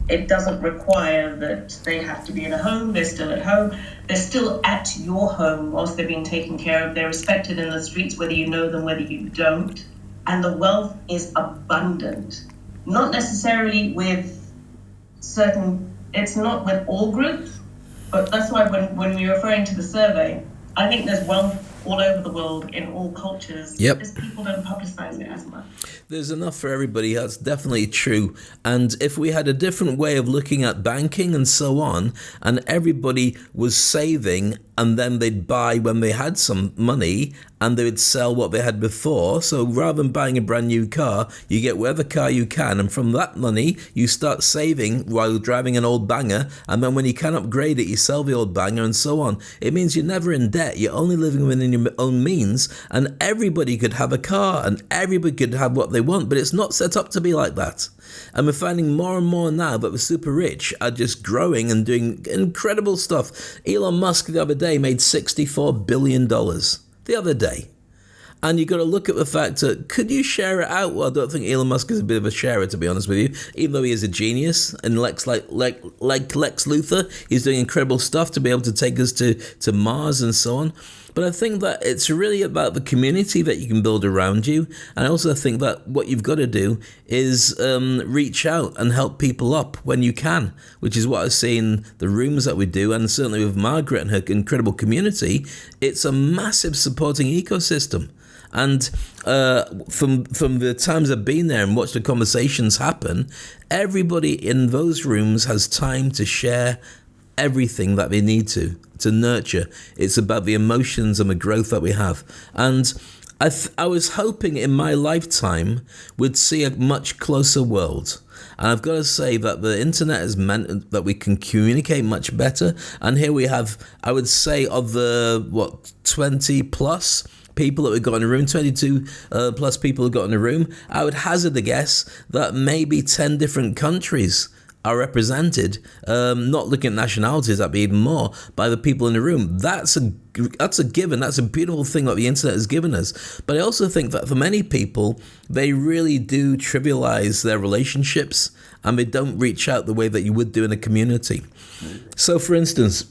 It doesn't require that they have to be in a home. They're still at home. They're still at your home whilst they're being taken care of. They're respected in the streets, whether you know them, whether you don't. And the wealth is abundant. Not necessarily with it's not with all groups, but that's why when we're referring to the survey, I think there's wealth all over the world in all cultures. Yep. Just people don't publicize it as much. There's enough for everybody. That's definitely true. And if we had a different way of looking at banking and so on, and everybody was saving and then they'd buy when they had some money and they would sell what they had before. So rather than buying a brand new car, you get whatever car you can. And from that money, you start saving while driving an old banger. And then when you can upgrade it, you sell the old banger and so on. It means you're never in debt. You're only living within your own means. And everybody could have a car and everybody could have what they want. But it's not set up to be like that. And we're finding more and more now that the super rich are just growing and doing incredible stuff. Elon Musk the other day made $64 billion. The other day. And you've got to look at the fact that, could you share it out? Well, I don't think Elon Musk is a bit of a sharer, to be honest with you, even though he is a genius. And like Lex Luthor, he's doing incredible stuff to be able to take us to Mars and so on. But I think that it's really about the community that you can build around you. And I also think that what you've got to do is reach out and help people up when you can, which is what I see in the rooms that we do. And certainly with Margaret and her incredible community, it's a massive supporting ecosystem. And from the times I've been there and watched the conversations happen, everybody in those rooms has time to share everything that they need to nurture. It's about the emotions and the growth that we have. And I was hoping in my lifetime we'd see a much closer world. And I've got to say that the internet has meant that we can communicate much better. And here we have, I would say, of the, 20 plus people that we've got in a room, 22 plus people who got in a room, I would hazard a guess that maybe 10 different countries are represented, not looking at nationalities, that'd be even more, by the people in the room. That's a given. That's a beautiful thing that the internet has given us. But I also think that for many people, they really do trivialize their relationships and they don't reach out the way that you would do in a community. So for instance,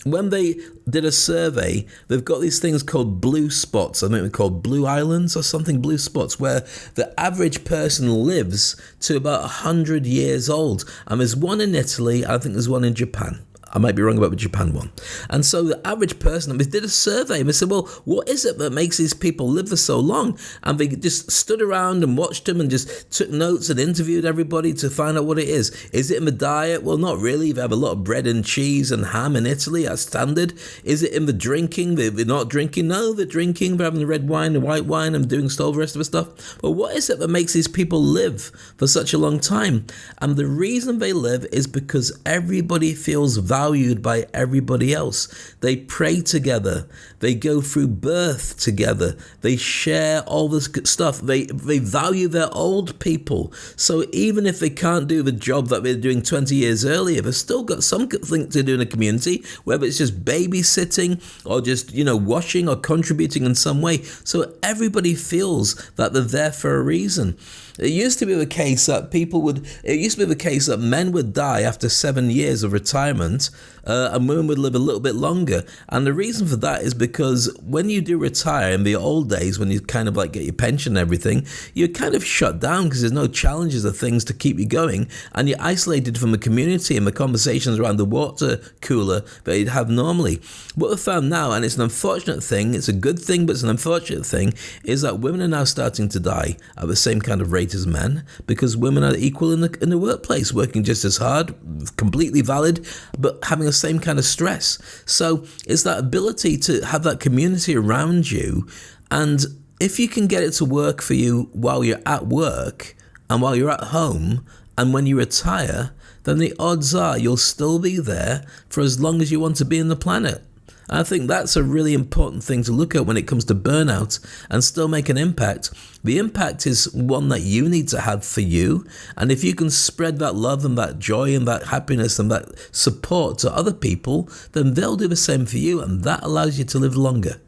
when they did a survey, they've got these things called blue spots. I think they're called blue islands or something, blue spots, where the average person lives to about 100 years old. And there's one in Italy, I think there's one in Japan. I might be wrong about the Japan one. And so the average person, they did a survey and they said, well, what is it that makes these people live for so long? And they just stood around and watched them and just took notes and interviewed everybody to find out what it is. Is it in the diet? Well, not really. They have a lot of bread and cheese and ham in Italy. That's standard. Is it in the drinking? They're not drinking. No, they're drinking. They're having the red wine, the white wine, and doing all the rest of the stuff. But what is it that makes these people live for such a long time? And the reason they live is because everybody feels valued by everybody else. They pray together. They go through birth together. They share all this good stuff. They value their old people. So even if they can't do the job that they're doing 20 years earlier, they've still got something to do in a community, whether it's just babysitting or just, washing or contributing in some way. So everybody feels that they're there for a reason. It used to be the case that men would die after 7 years of retirement and women would live a little bit longer. And the reason for that is because when you do retire in the old days, when you kind of like get your pension and everything, you're kind of shut down because there's no challenges or things to keep you going, and you're isolated from the community and the conversations around the water cooler that you'd have normally. What we've found now, and it's an unfortunate thing, it's a good thing, but it's an unfortunate thing, is that women are now starting to die at the same kind of rate as men, because women are equal in the workplace, working just as hard, completely valid, but having the same kind of stress. So it's that ability to have that community around you, and if you can get it to work for you while you're at work and while you're at home and when you retire, then the odds are you'll still be there for as long as you want to be on the planet. I think that's a really important thing to look at when it comes to burnout and still make an impact. The impact is one that you need to have for you. And if you can spread that love and that joy and that happiness and that support to other people, then they'll do the same for you. And that allows you to live longer.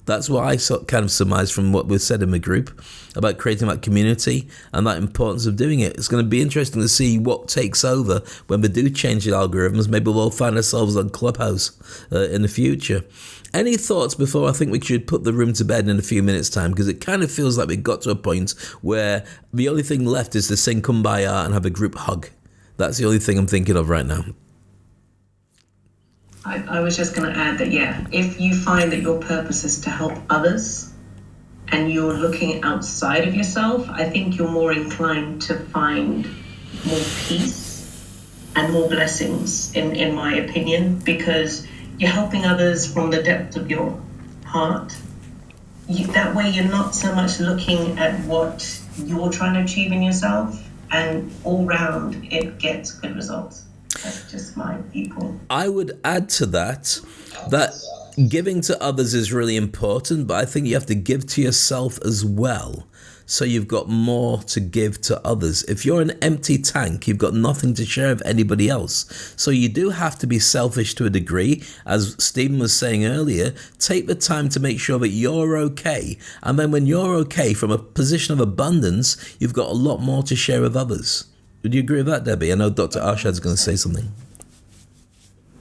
That's what I kind of surmised from what was said in the group about creating that community and that importance of doing it. It's going to be interesting to see what takes over when we do change the algorithms. Maybe we'll find ourselves on Clubhouse in the future. Any thoughts before I think we should put the room to bed in a few minutes' time? Because it kind of feels like we got to a point where the only thing left is to sing Kumbaya and have a group hug. That's the only thing I'm thinking of right now. I was just going to add that, if you find that your purpose is to help others and you're looking outside of yourself, I think you're more inclined to find more peace and more blessings, in my opinion, because you're helping others from the depth of your heart. That way you're not so much looking at what you're trying to achieve in yourself, and all round it gets good results. That's just my viewpoint. I would add to that giving to others is really important, but I think you have to give to yourself as well, so you've got more to give to others. If you're an empty tank, you've got nothing to share with anybody else. So you do have to be selfish to a degree. As Stephen was saying earlier, take the time to make sure that you're okay. And then when you're okay from a position of abundance, you've got a lot more to share with others. Would you agree with that, Debbie? I know Dr. Arshad's going to say something.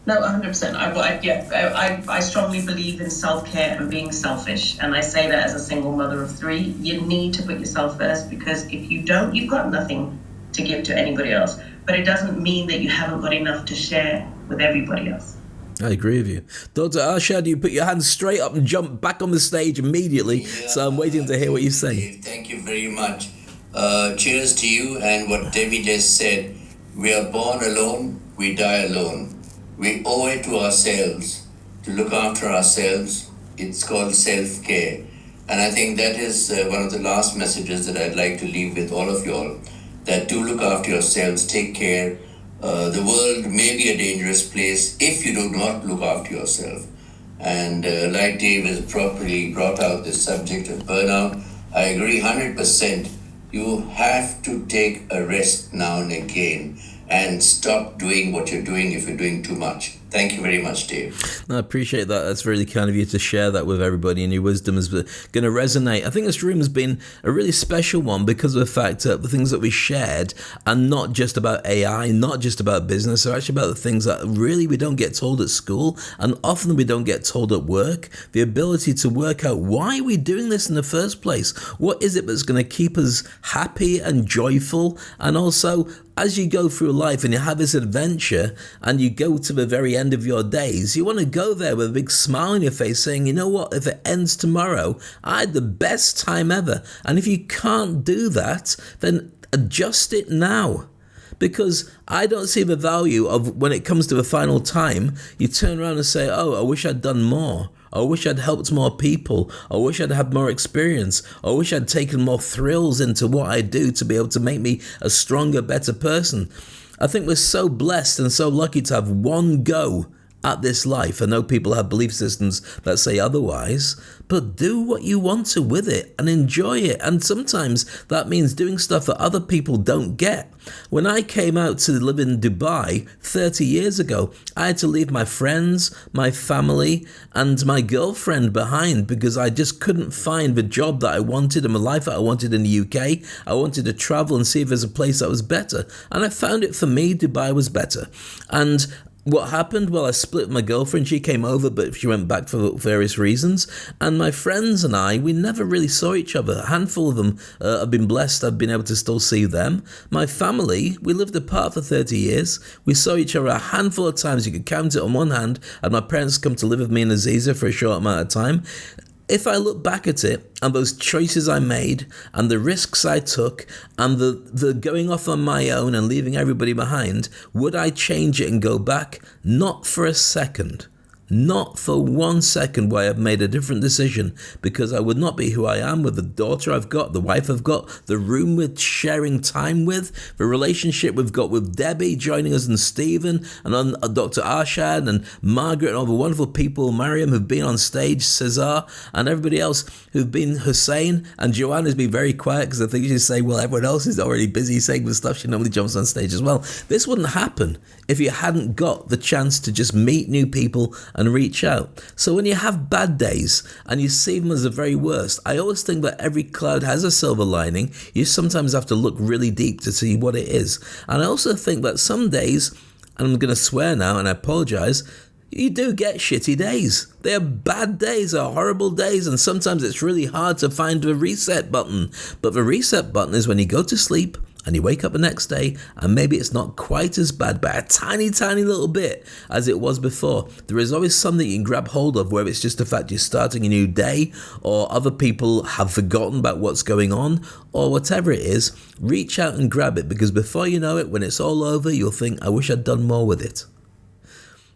No, 100%. I strongly believe in self-care and being selfish. And I say that as a single mother of 3. You need to put yourself first, because if you don't, you've got nothing to give to anybody else. But it doesn't mean that you haven't got enough to share with everybody else. I agree with you. Dr. Arshad, you put your hands straight up and jump back on the stage immediately. Yeah, so I'm waiting to hear what you say. Thank you very much. Cheers to you and what Debbie just said. We are born alone, we die alone. We owe it to ourselves to look after ourselves. It's called self-care. And I think that is one of the last messages that I'd like to leave with all of you all, that do look after yourselves, take care. The world may be a dangerous place if you do not look after yourself. And like Dave has properly brought out the subject of burnout, I agree 100%. You have to take a rest now and again and stop doing what you're doing if you're doing too much. Thank you very much, Dave. I appreciate that. That's really kind of you to share that with everybody, and your wisdom is going to resonate. I think this room has been a really special one because of the fact that the things that we shared are not just about AI, not just about business, they're actually about the things that really we don't get told at school, and often we don't get told at work. The ability to work out why we're doing this in the first place. What is it that's going to keep us happy and joyful? And also, as you go through life and you have this adventure and you go to the very end of your days, you want to go there with a big smile on your face saying, you know what, if it ends tomorrow, I had the best time ever. And if you can't do that, then adjust it now. Because I don't see the value of when it comes to the final time, you turn around and say, oh, I wish I'd done more. I wish I'd helped more people. I wish I'd had more experience. I wish I'd taken more thrills into what I do to be able to make me a stronger, better person. I think we're so blessed and so lucky to have one go at this life. I know people have belief systems that say otherwise, but do what you want to with it and enjoy it. And sometimes that means doing stuff that other people don't get. When I came out to live in Dubai 30 years ago, I had to leave my friends, my family, and my girlfriend behind because I just couldn't find the job that I wanted and the life that I wanted in the UK. I wanted to travel and see if there's a place that was better. And I found it for me, Dubai was better. And What happened? Well, I split with my girlfriend. She came over, but she went back for various reasons. And my friends and I, we never really saw each other. A handful of them have been blessed. I've been able to still see them. My family, we lived apart for 30 years. We saw each other a handful of times. You could count it on one hand. And my parents come to live with me in Aziza for a short amount of time. If I look back at it and those choices I made and the risks I took and the going off on my own and leaving everybody behind, would I change it and go back? Not for a second. Not for 1 second would I have made a different decision, because I would not be who I am with the daughter I've got, the wife I've got, the room we're sharing time with, the relationship we've got with Debbie joining us and Stephen and on Dr. Arshad and Margaret and all the wonderful people, Mariam, who've been on stage, Cesar and everybody else who've been, Hussein, and Joanna's been very quiet because I think she's saying, well, everyone else is already busy saying the stuff. She normally jumps on stage as well. This wouldn't happen if you hadn't got the chance to just meet new people and reach out. So when you have bad days and you see them as the very worst, I always think that every cloud has a silver lining. You sometimes have to look really deep to see what it is. And I also think that some days, and I'm going to swear now and I apologize, you do get shitty days. They are bad days, they are horrible days, and sometimes it's really hard to find the reset button. But the reset button is when you go to sleep and you wake up the next day and maybe it's not quite as bad, but a tiny, tiny little bit as it was before. There is always something you can grab hold of, where it's just the fact you're starting a new day, or other people have forgotten about what's going on, or whatever it is. Reach out and grab it, because before you know it, when it's all over, you'll think, I wish I'd done more with it.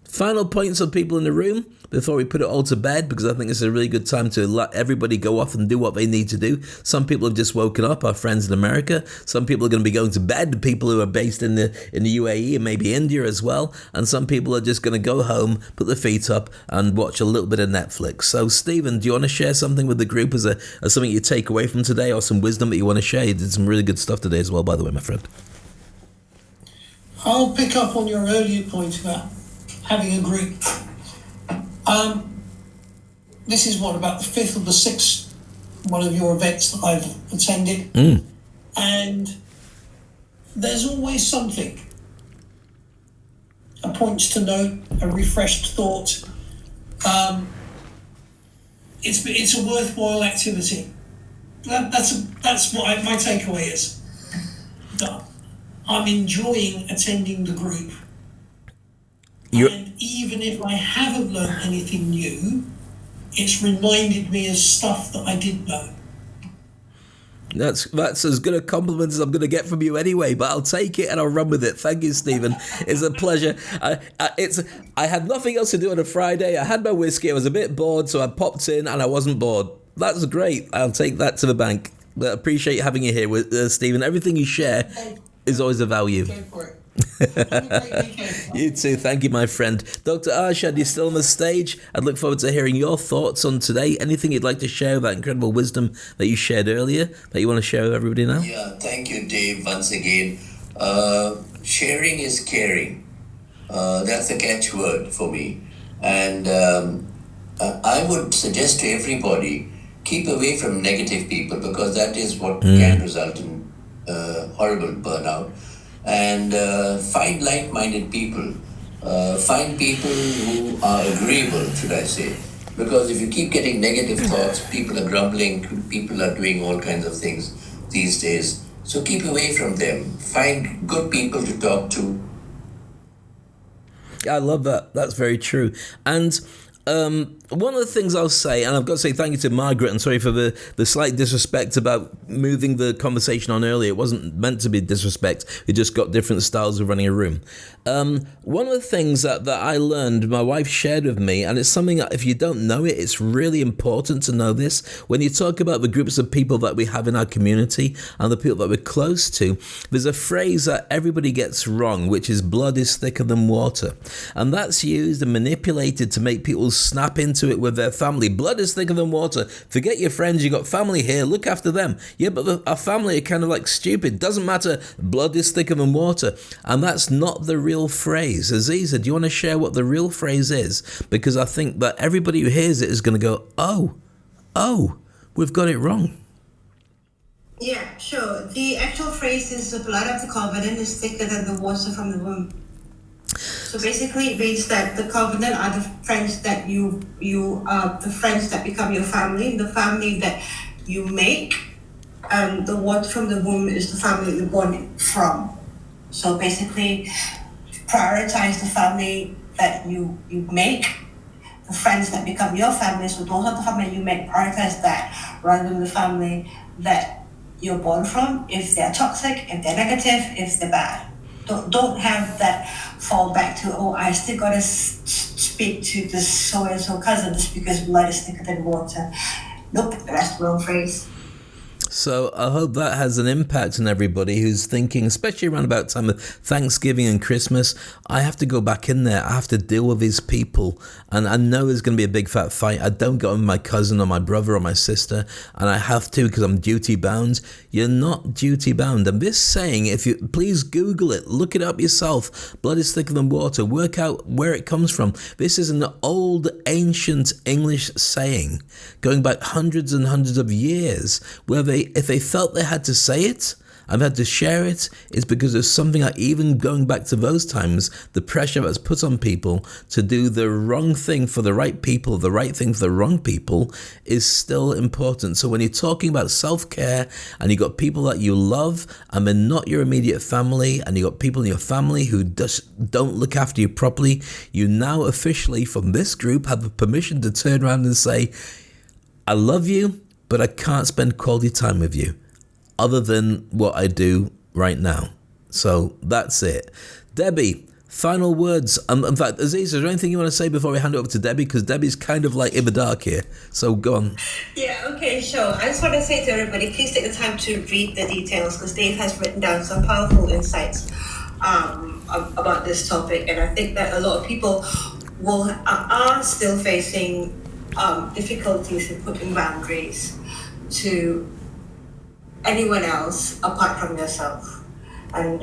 Final points on people in the room before we put it all to bed, because I think it's a really good time to let everybody go off and do what they need to do. Some people have just woken up, our friends in America. Some people are going to be going to bed, people who are based in the UAE and maybe India as well. And some people are just going to go home, put their feet up and watch a little bit of Netflix. So Stephen, do you want to share something with the group as something you take away from today, or some wisdom that you want to share? You did some really good stuff today as well, by the way, my friend. I'll pick up on your earlier point about having a group. This is about the 5th or the 6th one of your events that I've attended. And there's always something. A point to note, a refreshed thought. It's a worthwhile activity. That's what my takeaway is. But I'm enjoying attending the group. And even if I haven't learned anything new, it's reminded me of stuff that I did know. That's as good a compliment as I'm going to get from you anyway, but I'll take it and I'll run with it. Thank you, Stephen. It's a pleasure. I had nothing else to do on a Friday. I had my whiskey. I was a bit bored, so I popped in and I wasn't bored. That's great. I'll take that to the bank. But I appreciate having you here, with Stephen. Everything you share is always a value. Go for it. You too. Thank you, my friend. Dr. Arshad, you're still on the stage. I'd look forward to hearing your thoughts on today. Anything you'd like to share, that incredible wisdom that you shared earlier, that you want to share with everybody now? Yeah, thank you, Dave, once again. Sharing is caring. That's the catchword for me. And I would suggest to everybody, keep away from negative people, because that is what can result in horrible burnout. And find like-minded people. Find people who are agreeable, should I say. Because if you keep getting negative thoughts, people are grumbling, people are doing all kinds of things these days. So keep away from them. Find good people to talk to. I love that. That's very true. And one of the things I'll say, and I've got to say thank you to Margaret, and sorry for the slight disrespect about moving the conversation on earlier. It wasn't meant to be disrespect. We just got different styles of running a room. One of the things that I learned, my wife shared with me, and it's something that if you don't know it, it's really important to know this. When you talk about the groups of people that we have in our community and the people that we're close to, there's a phrase that everybody gets wrong, which is blood is thicker than water. And that's used and manipulated to make people snap into it with their family. Blood is thicker than water. Forget your friends, you got family here, look after them. Yeah, but our family are kind of like stupid. Doesn't matter, blood is thicker than water. And that's not the real phrase. Aziza, do you want to share what the real phrase is? Because I think that everybody who hears it is going to go, oh, we've got it wrong. Yeah, sure. The actual phrase is the blood of the covenant is thicker than the water from the womb. So basically, it means that the covenant are the friends that the friends that become your family, the family that you make, and the water from the womb is the family you're born from. So basically, prioritize the family that you make, the friends that become your family. So those are the family you make. Prioritize that rather than the family that you're born from. If they're toxic, if they're negative, if they're bad. Don't have that fall back to, oh, I still gotta speak to this so and so cousin just because blood is thicker than water. Nope, that's the wrong phrase. So I hope that has an impact on everybody who's thinking, especially around about time of Thanksgiving and Christmas, I have to go back in there. I have to deal with these people. And I know there's going to be a big fat fight. I don't go with my cousin or my brother or my sister. And I have to because I'm duty bound. You're not duty bound. And this saying, if you please Google it, look it up yourself. Blood is thicker than water. Work out where it comes from. This is an old, ancient English saying going back hundreds and hundreds of years where if they felt they had to say it and had to share it, it's because there's something like, even going back to those times, the pressure that's put on people to do the wrong thing for the right people, the right thing for the wrong people is still important. So when you're talking about self-care and you've got people that you love and they're not your immediate family, and you've got people in your family who just don't look after you properly, you now officially from this group have the permission to turn around and say, I love you, but I can't spend quality time with you other than what I do right now. So that's it. Debbie, final words. In fact, Aziz, is there anything you want to say before we hand it over to Debbie? Because Debbie's kind of like in the dark here. So go on. Yeah, okay, sure. I just want to say to everybody, please take the time to read the details because Dave has written down some powerful insights about this topic. And I think that a lot of people are still facing difficulties in putting boundaries to anyone else apart from yourself, and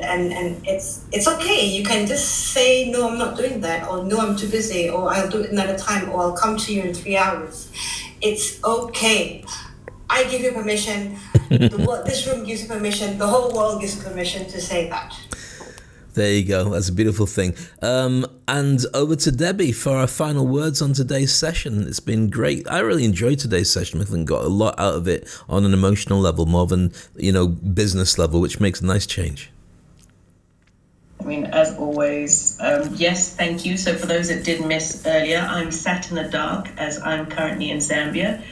it's okay. You can just say, no, I'm not doing that, or no, I'm too busy, or I'll do it another time, or I'll come to you in 3 hours. It's okay. I give you permission. This room gives you permission. The whole world gives you permission to say that. There you go. That's a beautiful thing. And over to Debbie for our final words on today's session. It's been great. I really enjoyed today's session. I think got a lot out of it on an emotional level, more than, business level, which makes a nice change. I mean, as always, yes, thank you. So for those that did miss earlier, I'm sat in the dark as I'm currently in Zambia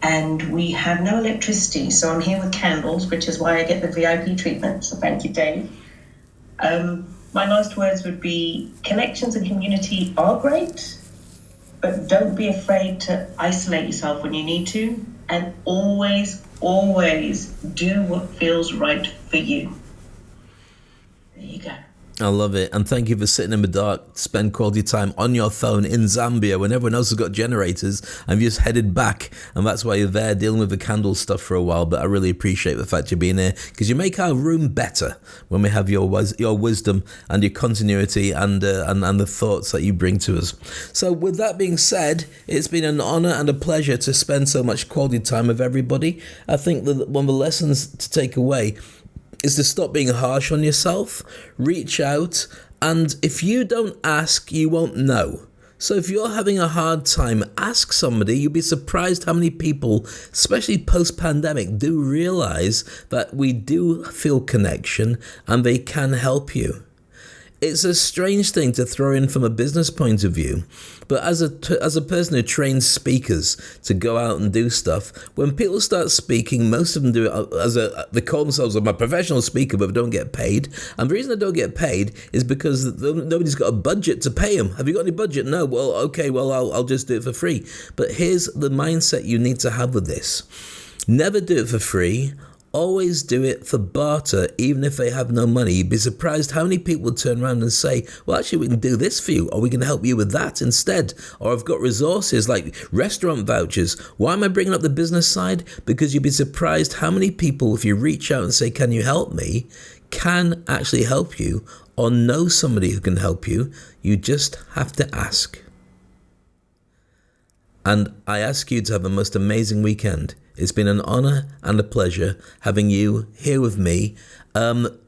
and we have no electricity. So I'm here with candles, which is why I get the VIP treatment. So thank you, Dave. My last words would be connections and community are great, but don't be afraid to isolate yourself when you need to, and always, always do what feels right for you. There you go. I love it. And thank you for sitting in the dark, spend quality time on your phone in Zambia when everyone else has got generators and you just headed back. And that's why you're there dealing with the candle stuff for a while. But I really appreciate the fact you're being here because you make our room better when we have your wisdom and your continuity and the thoughts that you bring to us. So with that being said, it's been an honor and a pleasure to spend so much quality time with everybody. I think that one of the lessons to take away is to stop being harsh on yourself, reach out, and if you don't ask, you won't know. So if you're having a hard time, ask somebody. You'll be surprised how many people, especially post-pandemic, do realize that we do feel connection and they can help you. It's a strange thing to throw in from a business point of view, but as a person who trains speakers to go out and do stuff, when people start speaking, most of them do it they call themselves a professional speaker, but they don't get paid. And the reason they don't get paid is because nobody's got a budget to pay them. Have you got any budget? No. Well, okay. Well, I'll just do it for free. But here's the mindset you need to have with this: never do it for free. Always do it for barter, even if they have no money. You'd be surprised how many people turn around and say, well, actually, we can do this for you, or we can help you with that instead. Or I've got resources like restaurant vouchers. Why am I bringing up the business side? Because you'd be surprised how many people, if you reach out and say, can you help me, can actually help you or know somebody who can help you. You just have to ask. And I ask you to have the most amazing weekend. It's been an honor and a pleasure having you here with me.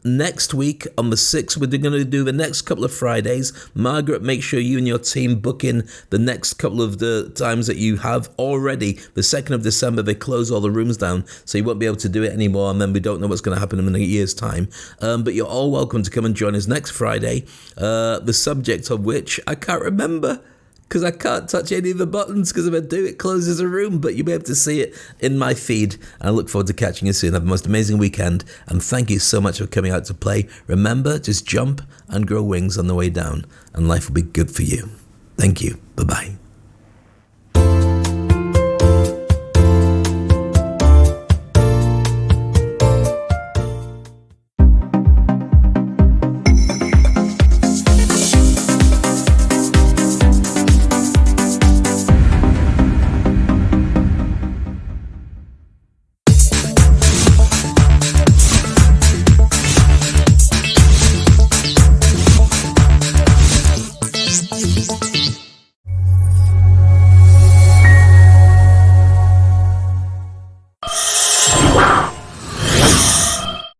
Next week on the 6th, we're going to do the next couple of Fridays. Margaret, make sure you and your team book in the next couple of the times that you have already. The 2nd of December, they close all the rooms down, so you won't be able to do it anymore, and then we don't know what's going to happen in a year's time. But you're all welcome to come and join us next Friday, the subject of which I can't remember, because I can't touch any of the buttons, because if I do, it closes a room, but you'll be able to see it in my feed. I look forward to catching you soon. Have the most amazing weekend, and thank you so much for coming out to play. Remember, just jump and grow wings on the way down, and life will be good for you. Thank you. Bye-bye.